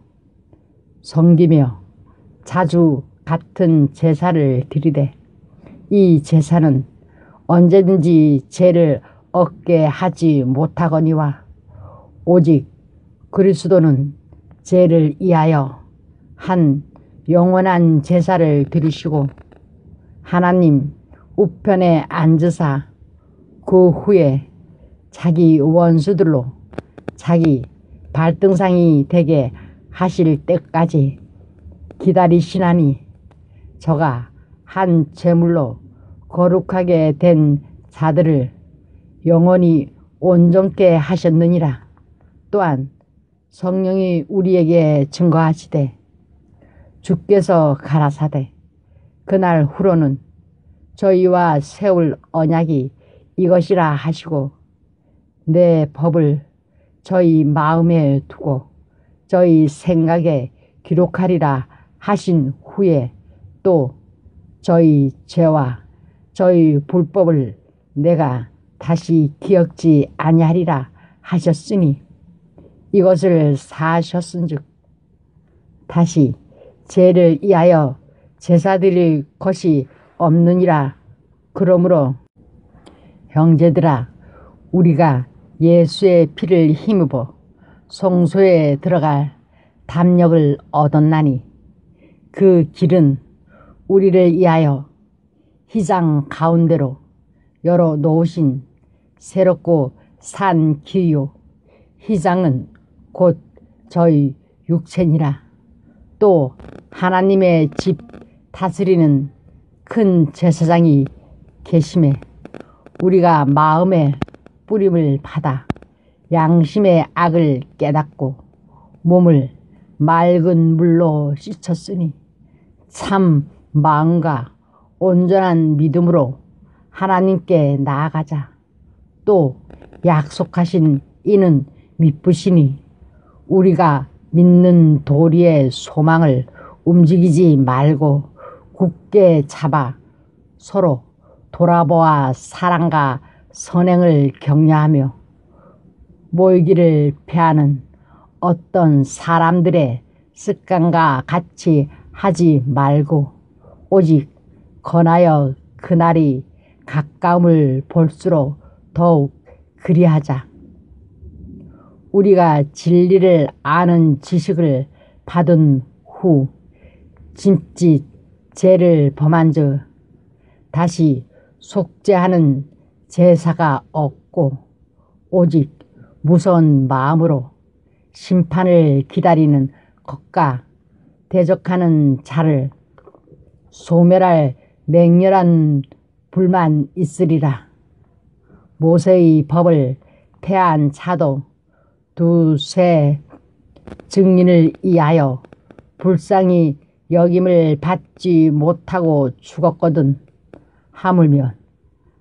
섬기며 자주 같은 제사를 드리되 이 제사는 언제든지 죄를 얻게 하지 못하거니와 오직 그리스도는 죄를 위하여 한 영원한 제사를 드리시고 하나님 우편에 앉으사 그 후에 자기 원수들로 자기 발등상이 되게 하실 때까지 기다리시나니 저가 한 제물로 거룩하게 된 자들을 영원히 온전케 하셨느니라. 또한 성령이 우리에게 증거하시되 주께서 가라사대 그날 후로는 저희와 세울 언약이 이것이라 하시고 내 법을 저희 마음에 두고 저희 생각에 기록하리라 하신 후에 또 저희 죄와 저희 불법을 내가 다시 기억지 아니하리라 하셨으니 이것을 사하셨은즉 다시 죄를 위하여 제사 드릴 것이 없느니라. 그러므로 형제들아 우리가 예수의 피를 힘입어 성소에 들어갈 담력을 얻었나니 그 길은 우리를 위하여 휘장 가운데로 열어 놓으신 새롭고 산 길이요 휘장은 곧 저희 육체니라. 또 하나님의 집 다스리는 큰 제사장이 계심에 우리가 마음의 뿌림을 받아 양심의 악을 깨닫고 몸을 맑은 물로 씻었으니 참 마음과 온전한 믿음으로 하나님께 나아가자. 또 약속하신 이는 미쁘시니 우리가 믿는 도리의 소망을 움직이지 말고 굳게 잡아 서로 돌아보아 사랑과 선행을 격려하며 모이기를 패하는 어떤 사람들의 습관과 같이 하지 말고 오직 권하여 그날이 가까움을 볼수록 더욱 그리하자. 우리가 진리를 아는 지식을 받은 후 진짓 죄를 범한즉 다시 속죄하는 제사가 없고 오직 무서운 마음으로 심판을 기다리는 것과 대적하는 자를 소멸할 맹렬한 불만 있으리라. 모세의 법을 폐한 자도 두세 증인을 위하여 불쌍히 여김을 받지 못하고 죽었거든. 하물며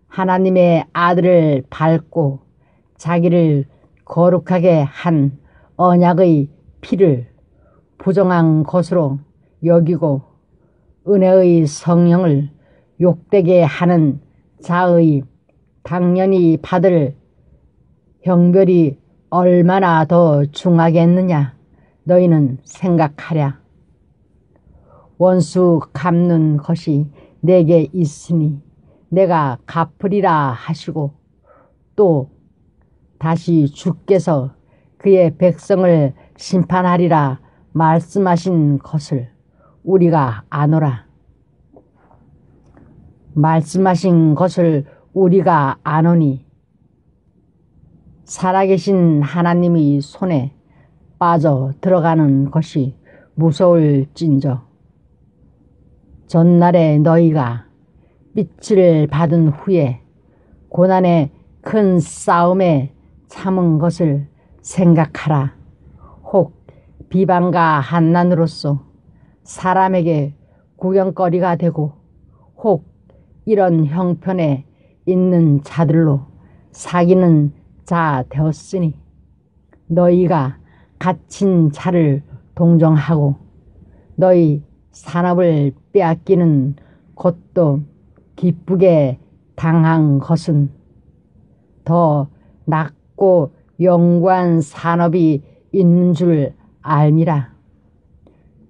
하나님의 아들을 밟고 자기를 거룩하게 한 언약의 피를 부정한 것으로 여기고 은혜의 성령을 욕되게 하는 자의 당연히 받을 형벌이 얼마나 더 중하겠느냐 너희는 생각하랴. 원수 갚는 것이 내게 있으니 내가 갚으리라 하시고 또 다시 주께서 그의 백성을 심판하리라 말씀하신 것을 우리가 아노라. 말씀하신 것을 우리가 아노니 살아계신 하나님의 손에 빠져 들어가는 것이 무서울진저 전날에 너희가 빛을 받은 후에 고난의 큰 싸움에 참은 것을 생각하라. 혹 비방과 한난으로서 사람에게 구경거리가 되고 혹 이런 형편에 있는 자들로 사귀는 자 되었으니 너희가 갇힌 자를 동정하고 너희 산업을 빼앗기는 것도 기쁘게 당한 것은 더 낮고 영구한 산업이 있는 줄 알미라.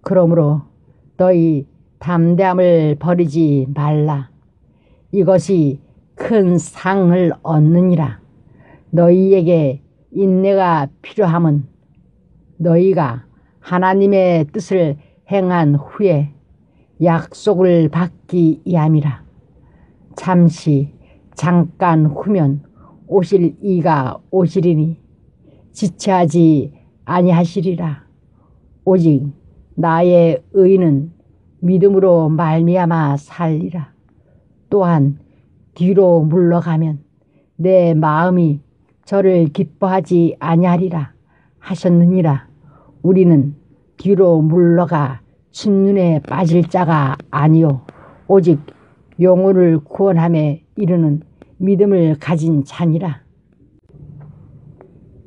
그러므로 너희 담대함을 버리지 말라. 이것이 큰 상을 얻느니라. 너희에게 인내가 필요함은 너희가 하나님의 뜻을 행한 후에 약속을 받기 위함이라. 잠깐 후면 오실 이가 오시리니 지체하지 아니하시리라. 오직 나의 의는 믿음으로 말미암아 살리라. 또한 뒤로 물러가면 내 마음이 저를 기뻐하지 아니하리라 하셨느니라. 우리는 뒤로 물러가 침눈에 빠질 자가 아니요 오직 영혼을 구원함에 이르는 믿음을 가진 자니라.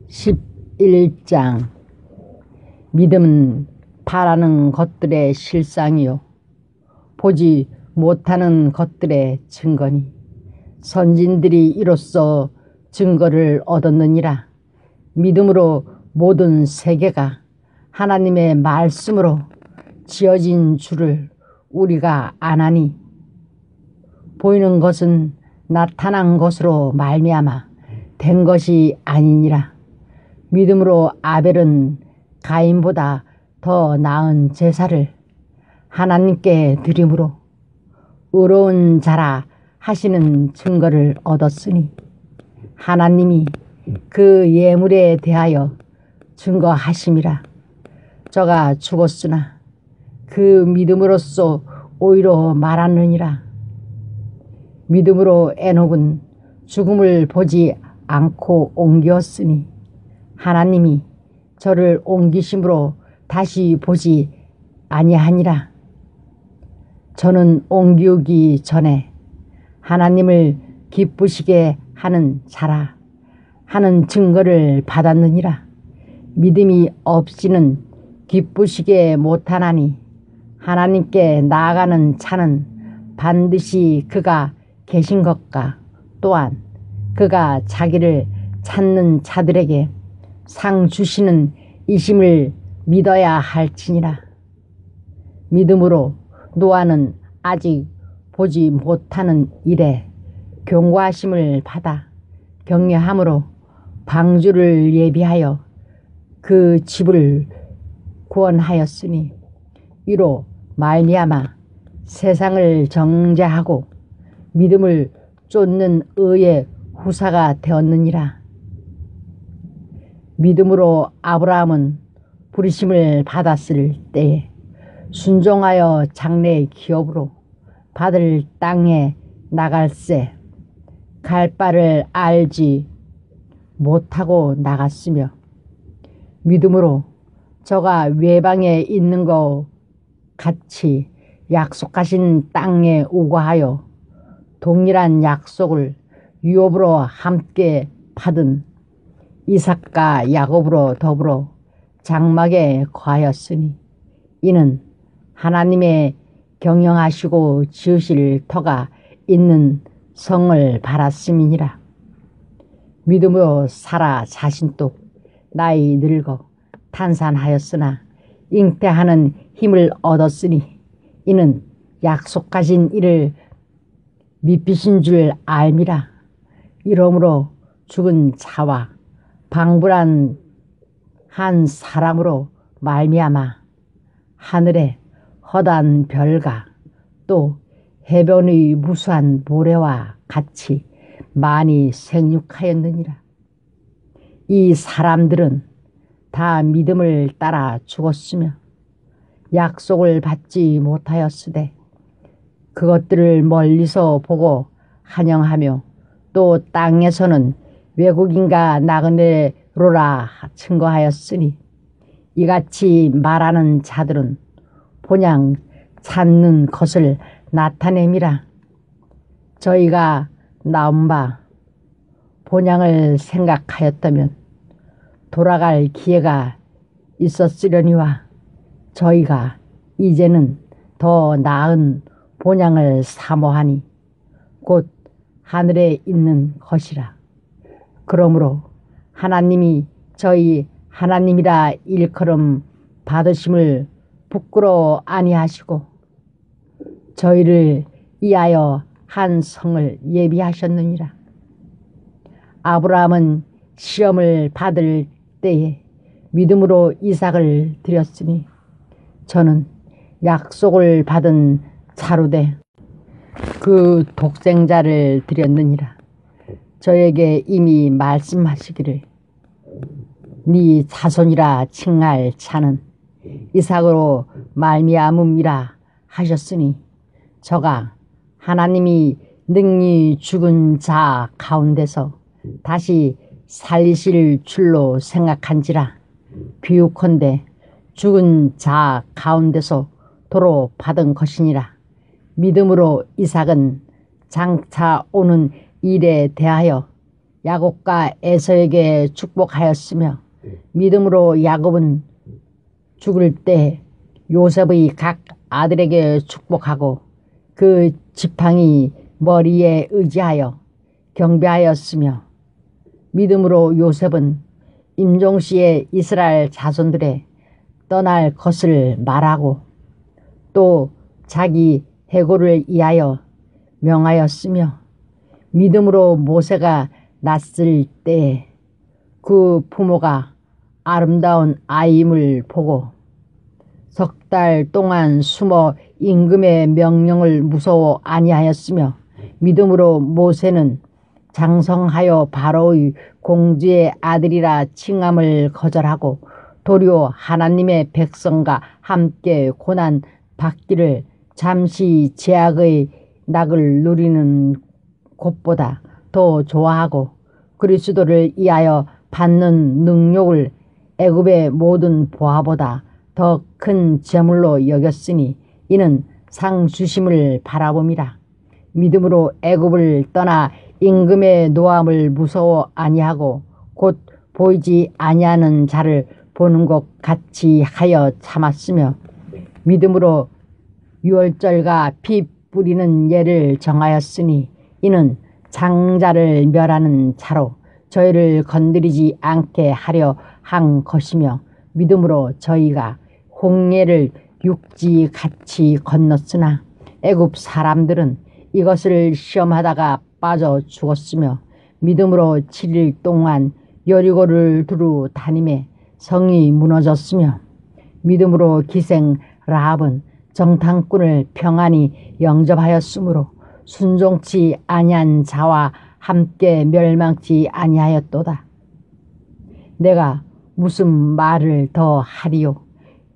11장. 믿음은 바라는 것들의 실상이요 보지 못하는 것들의 증거니 선진들이 이로써 증거를 얻었느니라. 믿음으로 모든 세계가 하나님의 말씀으로 지어진 줄을 우리가 아나니 보이는 것은 나타난 것으로 말미암아 된 것이 아니니라. 믿음으로 아벨은 가인보다 더 나은 제사를 하나님께 드림으로 의로운 자라 하시는 증거를 얻었으니 하나님이 그 예물에 대하여 증거하심이라. 저가 죽었으나 그 믿음으로써 오히려 말하느니라. 믿음으로 에녹은 죽음을 보지 않고 옮겼으니 하나님이 저를 옮기심으로 다시 보지 아니하니라. 저는 옮기기 전에 하나님을 기쁘시게 하는 자라 하는 증거를 받았느니라. 믿음이 없이는 기쁘시게 못하나니 하나님께 나아가는 자는 반드시 그가 계신 것과 또한 그가 자기를 찾는 자들에게 상 주시는 이심을 믿어야 할지니라. 믿음으로 노아는 아직 보지 못하는 일에 경고하심을 받아 격려함으로 방주를 예비하여 그 집을 구원하였으니 이로 말미암아 세상을 정죄하고 믿음을 쫓는 의의 후사가 되었느니라. 믿음으로 아브라함은 부르심을 받았을 때에 순종하여 장래 기업으로 받을 땅에 나갈새 갈 바를 알지 못하고 나갔으며 믿음으로 저가 외방에 있는 것 같이 약속하신 땅에 우거하여 동일한 약속을 유업으로 함께 받은 이삭과 야곱으로 더불어 장막에 거하였으니 이는 하나님의 경영하시고 지으실 터가 있는 성을 바랐음이니라. 믿음으로 사라 자신도 나이 늙어 탄산하였으나 잉태하는 힘을 얻었으니 이는 약속하신 이를 미피신 줄 알미라. 이러므로 죽은 자와 방불한 한 사람으로 말미암아 하늘의 허다한 별과 또 해변의 무수한 모래와 같이 많이 생육하였느니라. 이 사람들은 다 믿음을 따라 죽었으며 약속을 받지 못하였으되 그것들을 멀리서 보고 환영하며 또 땅에서는 외국인과 나그네로라 증거하였으니 이같이 말하는 자들은 본향 찾는 것을 나타냄이라. 저희가 나온 바 본향을 생각하였다면 돌아갈 기회가 있었으려니와 저희가 이제는 더 나은 본향을 사모하니 곧 하늘에 있는 것이라. 그러므로 하나님이 저희 하나님이라 일컬음 받으심을 부끄러워 아니하시고 저희를 위하여 한 성을 예비하셨느니라. 아브라함은 시험을 받을 때에 믿음으로 이삭을 드렸으니 저는 약속을 받은 자로되 그 독생자를 드렸느니라. 저에게 이미 말씀하시기를 네 자손이라 칭할 자는 이삭으로 말미암음이라 하셨으니 저가 하나님이 능히 죽은 자 가운데서 다시 살리실 줄로 생각한지라. 비유컨대 죽은 자 가운데서 도로 받은 것이니라. 믿음으로 이삭은 장차 오는 일에 대하여 야곱과 에서에게 축복하였으며 믿음으로 야곱은 죽을 때 요셉의 각 아들에게 축복하고 그 지팡이 머리에 의지하여 경배하였으며 믿음으로 요셉은 임종시에 이스라엘 자손들의 떠날 것을 말하고 또 자기 해고를 위하여 명하였으며 믿음으로 모세가 낳았을 때 그 부모가 아름다운 아이임을 보고 석 달 동안 숨어 임금의 명령을 무서워 아니하였으며 믿음으로 모세는 장성하여 바로의 공주의 아들이라 칭함을 거절하고 도리어 하나님의 백성과 함께 고난 받기를 잠시 제약의 낙을 누리는 것보다 더 좋아하고 그리스도를 위하여 받는 능욕을 애굽의 모든 보화보다 더 큰 재물로 여겼으니 이는 상 주심을 바라봄이라. 믿음으로 애굽을 떠나 임금의 노함을 무서워 아니하고 곧 보이지 아니하는 자를 보는 것 같이 하여 참았으며 믿음으로 유월절과 피 뿌리는 예를 정하였으니 이는 장자를 멸하는 자로 저희를 건드리지 않게 하려 한 것이며 믿음으로 저희가 홍해를 육지같이 건넜으나 애굽 사람들은 이것을 시험하다가 빠져 죽었으며 믿음으로 7일 동안 여리고를 두루 다니매 성이 무너졌으며 믿음으로 기생 라합은 정탐꾼을 평안히 영접하였으므로 순종치 아니한 자와 함께 멸망치 아니하였도다. 내가 무슨 말을 더 하리요.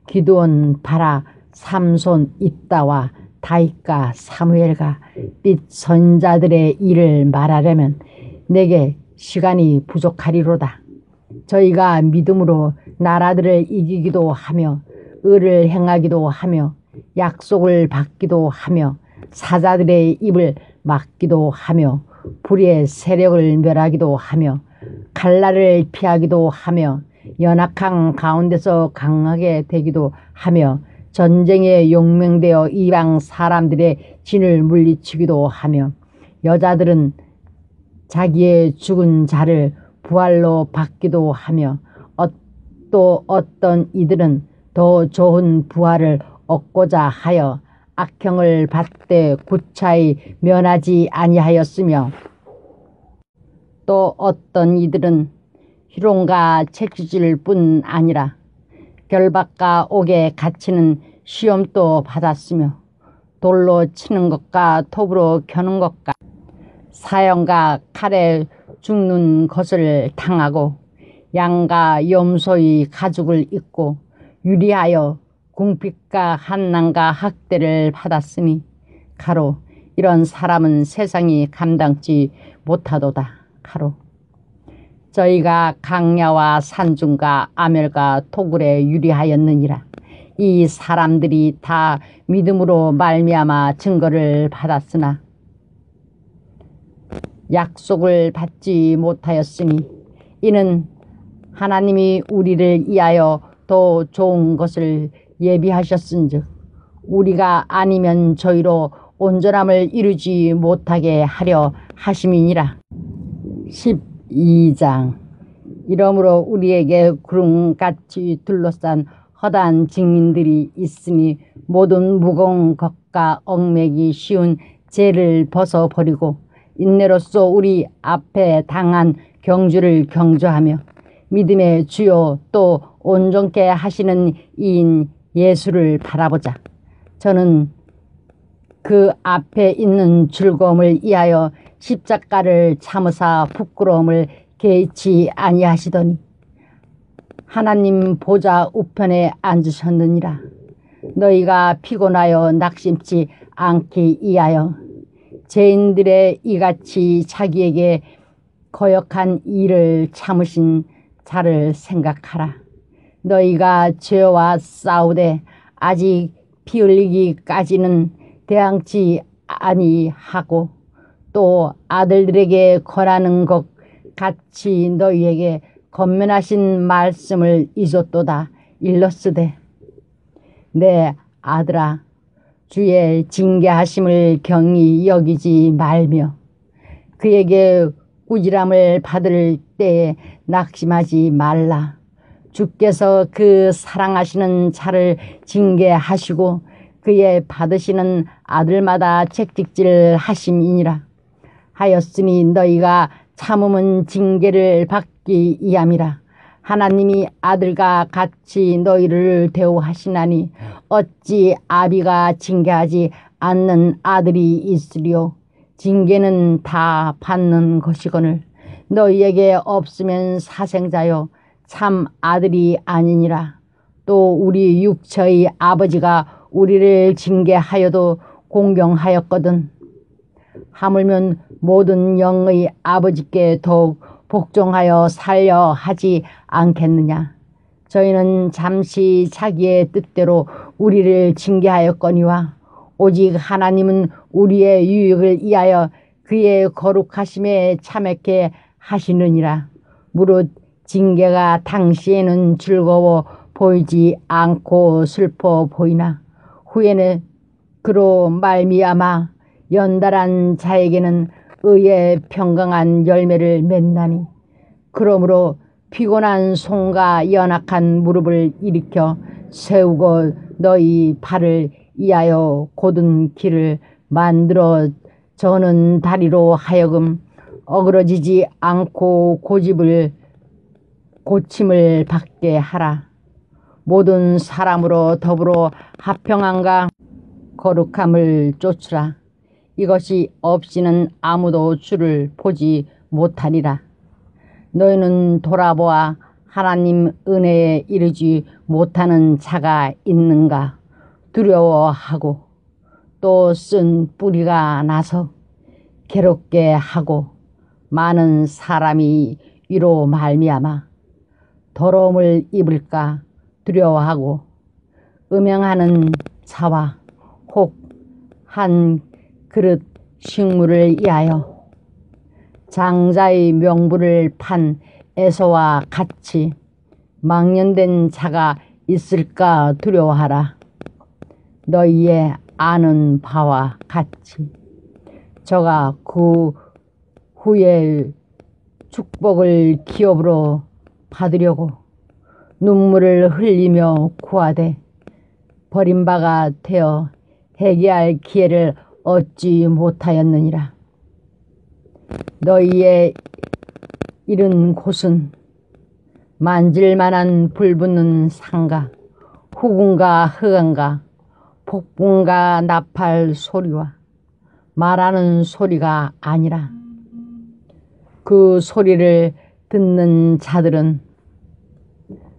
기드온 바라 삼손 입다와 다윗과 사무엘과 빛 선자들의 일을 말하려면 내게 시간이 부족하리로다. 저희가 믿음으로 나라들을 이기기도 하며 의를 행하기도 하며 약속을 받기도 하며 사자들의 입을 막기도 하며 불의 세력을 멸하기도 하며 칼날을 피하기도 하며 연약한 가운데서 강하게 되기도 하며 전쟁에 용맹되어 이방 사람들의 진을 물리치기도 하며 여자들은 자기의 죽은 자를 부활로 받기도 하며 또 어떤 이들은 더 좋은 부활을 얻고자 하여 악형을 받되 구차히 면하지 아니하였으며 또 어떤 이들은 희롱과 채찍질 뿐 아니라 결박과 옥에 갇히는 시험도 받았으며 돌로 치는 것과 톱으로 겨는 것과 사형과 칼에 죽는 것을 당하고 양과 염소의 가죽을 입고 유리하여 궁핍과 한난과 학대를 받았으니 가로 이런 사람은 세상이 감당치 못하도다. 가로 저희가 강야와 산중과 아멸과 토굴에 유리하였느니라. 이 사람들이 다 믿음으로 말미암아 증거를 받았으나 약속을 받지 못하였으니 이는 하나님이 우리를 위하여 더 좋은 것을 예비하셨은즉 우리가 아니면 저희로 온전함을 이루지 못하게 하려 하심이니라. 12장. 이러므로 우리에게 구름같이 둘러싼 허다한 증인들이 있으니 모든 무거운 것과 얽매기 쉬운 죄를 벗어버리고 인내로써 우리 앞에 당한 경주를 경주하며 믿음의 주요 또 온전케 하시는 이인 예수를 바라보자. 저는 그 앞에 있는 즐거움을 위하여 십자가를 참으사 부끄러움을 개의치 아니하시더니 하나님 보좌 우편에 앉으셨느니라. 너희가 피곤하여 낙심치 않기 위하여 죄인들의 이같이 자기에게 거역한 일을 참으신 자를 생각하라. 너희가 죄와 싸우되 아직 피 흘리기까지는 대항치 아니하고 또 아들들에게 권하는 것 같이 너희에게 권면하신 말씀을 잊었도다. 일렀으되 내 아들아 주의 징계하심을 경히 여기지 말며 그에게 꾸지람을 받을 때에 낙심하지 말라. 주께서 그 사랑하시는 자를 징계하시고 그의 받으시는 아들마다 책찍질 하심이니라. 하였으니 너희가 참음은 징계를 받기 위함이라. 하나님이 아들과 같이 너희를 대우하시나니 어찌 아비가 징계하지 않는 아들이 있으리요. 징계는 다 받는 것이거늘 너희에게 없으면 사생자요 참 아들이 아니니라. 또 우리 육체의 아버지가 우리를 징계하여도 공경하였거든 하물며 모든 영의 아버지께 더욱 복종하여 살려 하지 않겠느냐. 저희는 잠시 자기의 뜻대로 우리를 징계하였거니와 오직 하나님은 우리의 유익을 위하여 그의 거룩하심에 참여케 하시느니라. 무릇 징계가 당시에는 즐거워 보이지 않고 슬퍼 보이나 후에는 그로 말미암아 연달한 자에게는 의의 평강한 열매를 맺나니 그러므로 피곤한 손과 연약한 무릎을 일으켜 세우고 너희 발을 위하여 곧은 길을 만들어 저는 다리로 하여금 어그러지지 않고 고침을 받게 하라. 모든 사람으로 더불어 합평함과 거룩함을 쫓으라. 이것이 없이는 아무도 주를 보지 못하리라. 너희는 돌아보아 하나님 은혜에 이르지 못하는 자가 있는가 두려워하고 또 쓴 뿌리가 나서 괴롭게 하고 많은 사람이 이로 말미암아 더러움을 입을까 두려워하고 음행하는 자와 혹 한 그릇 식물을 위하여 장자의 명부를 판 에서와 같이 망령된 자가 있을까 두려워하라. 너희의 아는 바와 같이 저가 그 후에 축복을 기업으로 받으려고 눈물을 흘리며 구하되 버림바가 되어 회개할 기회를 얻지 못하였느니라. 너희의 이른 곳은 만질만한 불붙는 산과 후군과 흑암과 폭풍과 나팔 소리와 말하는 소리가 아니라 그 소리를 듣는 자들은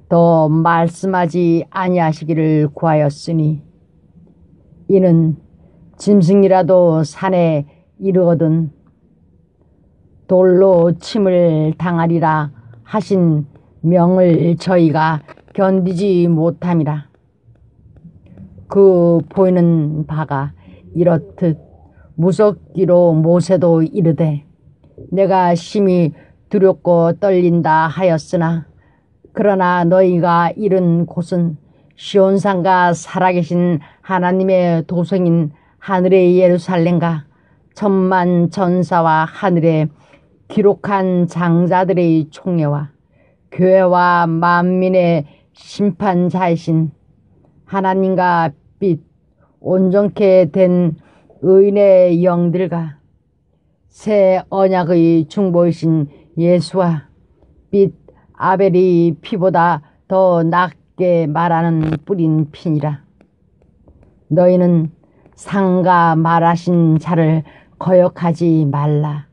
더 말씀하지 아니하시기를 구하였으니 이는 짐승이라도 산에 이르거든 돌로 침을 당하리라 하신 명을 저희가 견디지 못함이라. 그 보이는 바가 이렇듯 무섭기로 모세도 이르되 내가 심히 두렵고 떨린다 하였으나 그러나 너희가 이른 곳은 시온산과 살아계신 하나님의 도성인 하늘의 예루살렘과 천만 전사와 하늘에 기록한 장자들의 총회와 교회와 만민의 심판자이신 하나님과 빛 온전케 된 의인의 영들과 새 언약의 중보이신 예수와 빛 아벨이 피보다 더 낫게 말하는 뿌린 피니라. 너희는 상가 말하신 자를 거역하지 말라.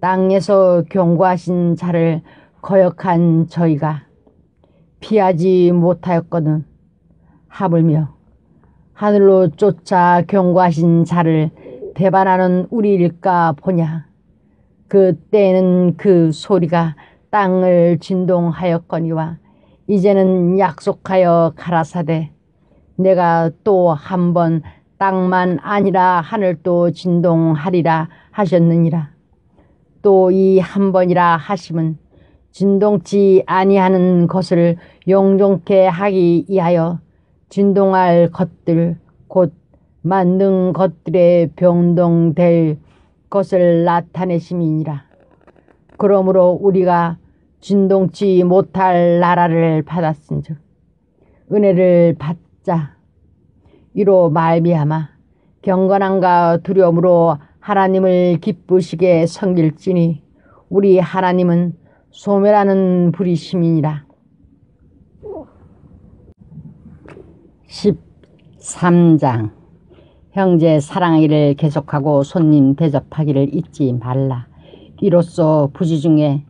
땅에서 경고하신 자를 거역한 저희가 피하지 못하였거든 하물며 하늘로 쫓아 경고하신 자를 배반하는 우리일까 보냐. 그때에는 그 소리가 땅을 진동하였거니와 이제는 약속하여 가라사대 내가 또 한 번 땅만 아니라 하늘도 진동하리라 하셨느니라. 또 이 한 번이라 하심은 진동치 아니하는 것을 용종케 하기 위하여 진동할 것들 곧 만든 것들에 변동될 것을 나타내심이니라. 그러므로 우리가 진동치 못할 나라를 받았은즉 은혜를 받자. 이로 말미암아 경건함과 두려움으로 하나님을 기쁘시게 섬길지니 우리 하나님은 소멸하는 불이심이니라. 13장 형제 사랑하기를 계속하고 손님 대접하기를 잊지 말라. 이로써 부지 중에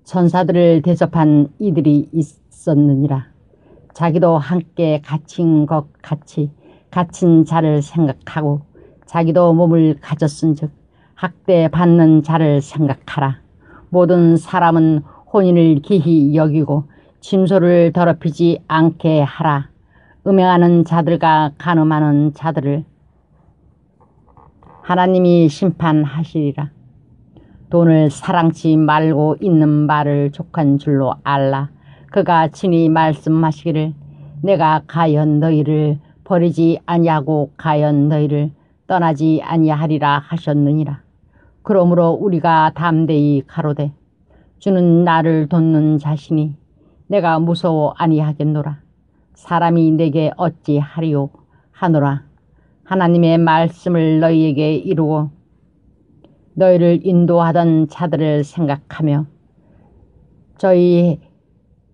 천사들을 대접한 이들이 있었느니라. 자기도 함께 갇힌 것 같이 갇힌 자를 생각하고 자기도 몸을 가졌은즉 학대받는 자를 생각하라. 모든 사람은 혼인을 기히 여기고 침소를 더럽히지 않게 하라. 음행하는 자들과 간음하는 자들을 하나님이 심판하시리라. 돈을 사랑치 말고 있는 말을 족한 줄로 알라. 그가 친히 말씀하시기를 내가 가연 너희를 버리지 아니하고 가연 너희를 떠나지 아니하리라 하셨느니라. 그러므로 우리가 담대히 가로되 주는 나를 돕는 자시니 내가 무서워 아니하겠노라. 사람이 내게 어찌하리요 하노라. 하나님의 말씀을 너희에게 이루고 너희를 인도하던 자들을 생각하며 저희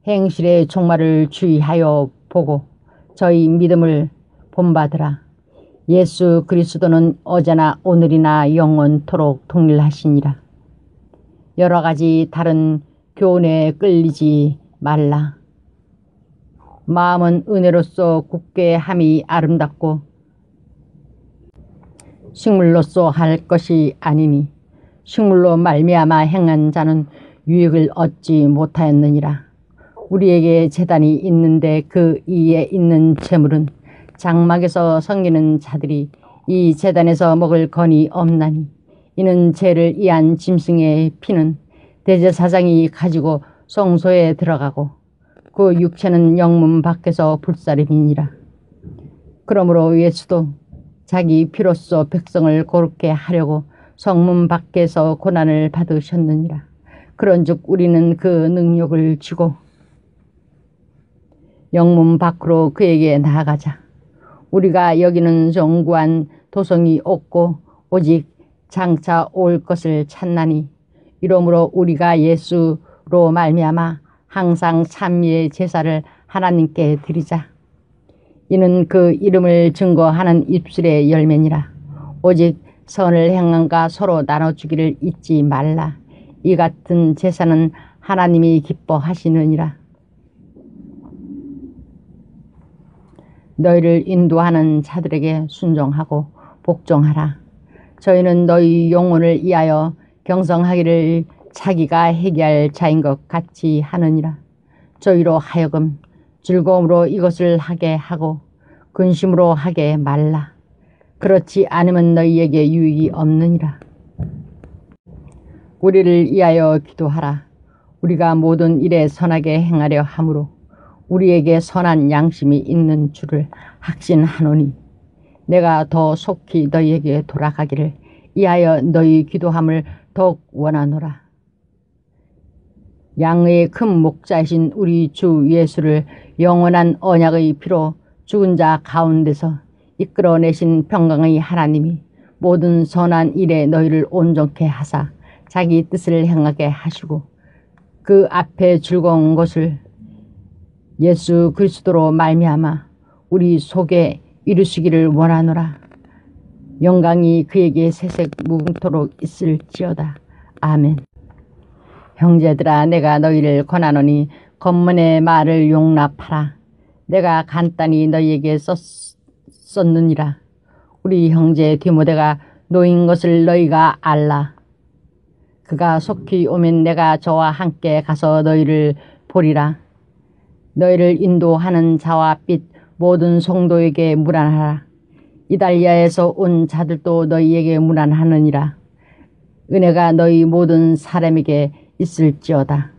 행실의 종말을 주의하여 보고 저희 믿음을 본받으라. 예수 그리스도는 어제나 오늘이나 영원토록 동일하시니라. 여러 가지 다른 교훈에 끌리지 말라. 마음은 은혜로서 굳게 함이 아름답고 식물로서 할 것이 아니니 식물로 말미암아 행한 자는 유익을 얻지 못하였느니라. 우리에게 제단이 있는데 그 위에 있는 제물은 장막에서 섬기는 자들이 이 제단에서 먹을 건이 없나니 이는 죄를 위한 짐승의 피는 대제사장이 가지고 성소에 들어가고 그 육체는 영문 밖에서 불사름이니라. 그러므로 예수도 자기 피로써 백성을 거룩게 하려고 성문 밖에서 고난을 받으셨느니라. 그런즉 우리는 그 능력을 쥐고 영문 밖으로 그에게 나아가자. 우리가 여기는 견고한 도성이 없고 오직 장차 올 것을 찾나니 이러므로 우리가 예수로 말미암아 항상 찬미의 제사를 하나님께 드리자. 이는 그 이름을 증거하는 입술의 열매니라. 오직 선을 행함과 서로 나눠주기를 잊지 말라. 이 같은 제사는 하나님이 기뻐하시느니라. 너희를 인도하는 자들에게 순종하고 복종하라. 저희는 너희 영혼을 위하여 경성하기를 자기가 해결할 자인 것 같이 하느니라. 저희로 하여금 즐거움으로 이것을 하게 하고 근심으로 하게 말라. 그렇지 않으면 너희에게 유익이 없느니라. 우리를 위하여 기도하라. 우리가 모든 일에 선하게 행하려 함으로 우리에게 선한 양심이 있는 줄을 확신하노니 내가 더 속히 너희에게 돌아가기를 이하여 너희 기도함을 더욱 원하노라. 양의 큰 목자이신 우리 주 예수를 영원한 언약의 피로 죽은 자 가운데서 이끌어내신 평강의 하나님이 모든 선한 일에 너희를 온전케 하사 자기 뜻을 행하게 하시고 그 앞에 즐거운 것을 예수 그리스도로 말미암아 우리 속에 이루시기를 원하노라. 영광이 그에게 세색 무궁토록 있을지어다. 아멘. 형제들아, 내가 너희를 권하노니 검문의 말을 용납하라. 내가 간단히 너희에게 썼느니라. 우리 형제 디모데가 노인 것을 너희가 알라. 그가 속히 오면 내가 저와 함께 가서 너희를 보리라. 너희를 인도하는 자와 빛 모든 성도에게 문안하라. 이달리아에서 온 자들도 너희에게 문안하느니라. 은혜가 너희 모든 사람에게 있을지어다.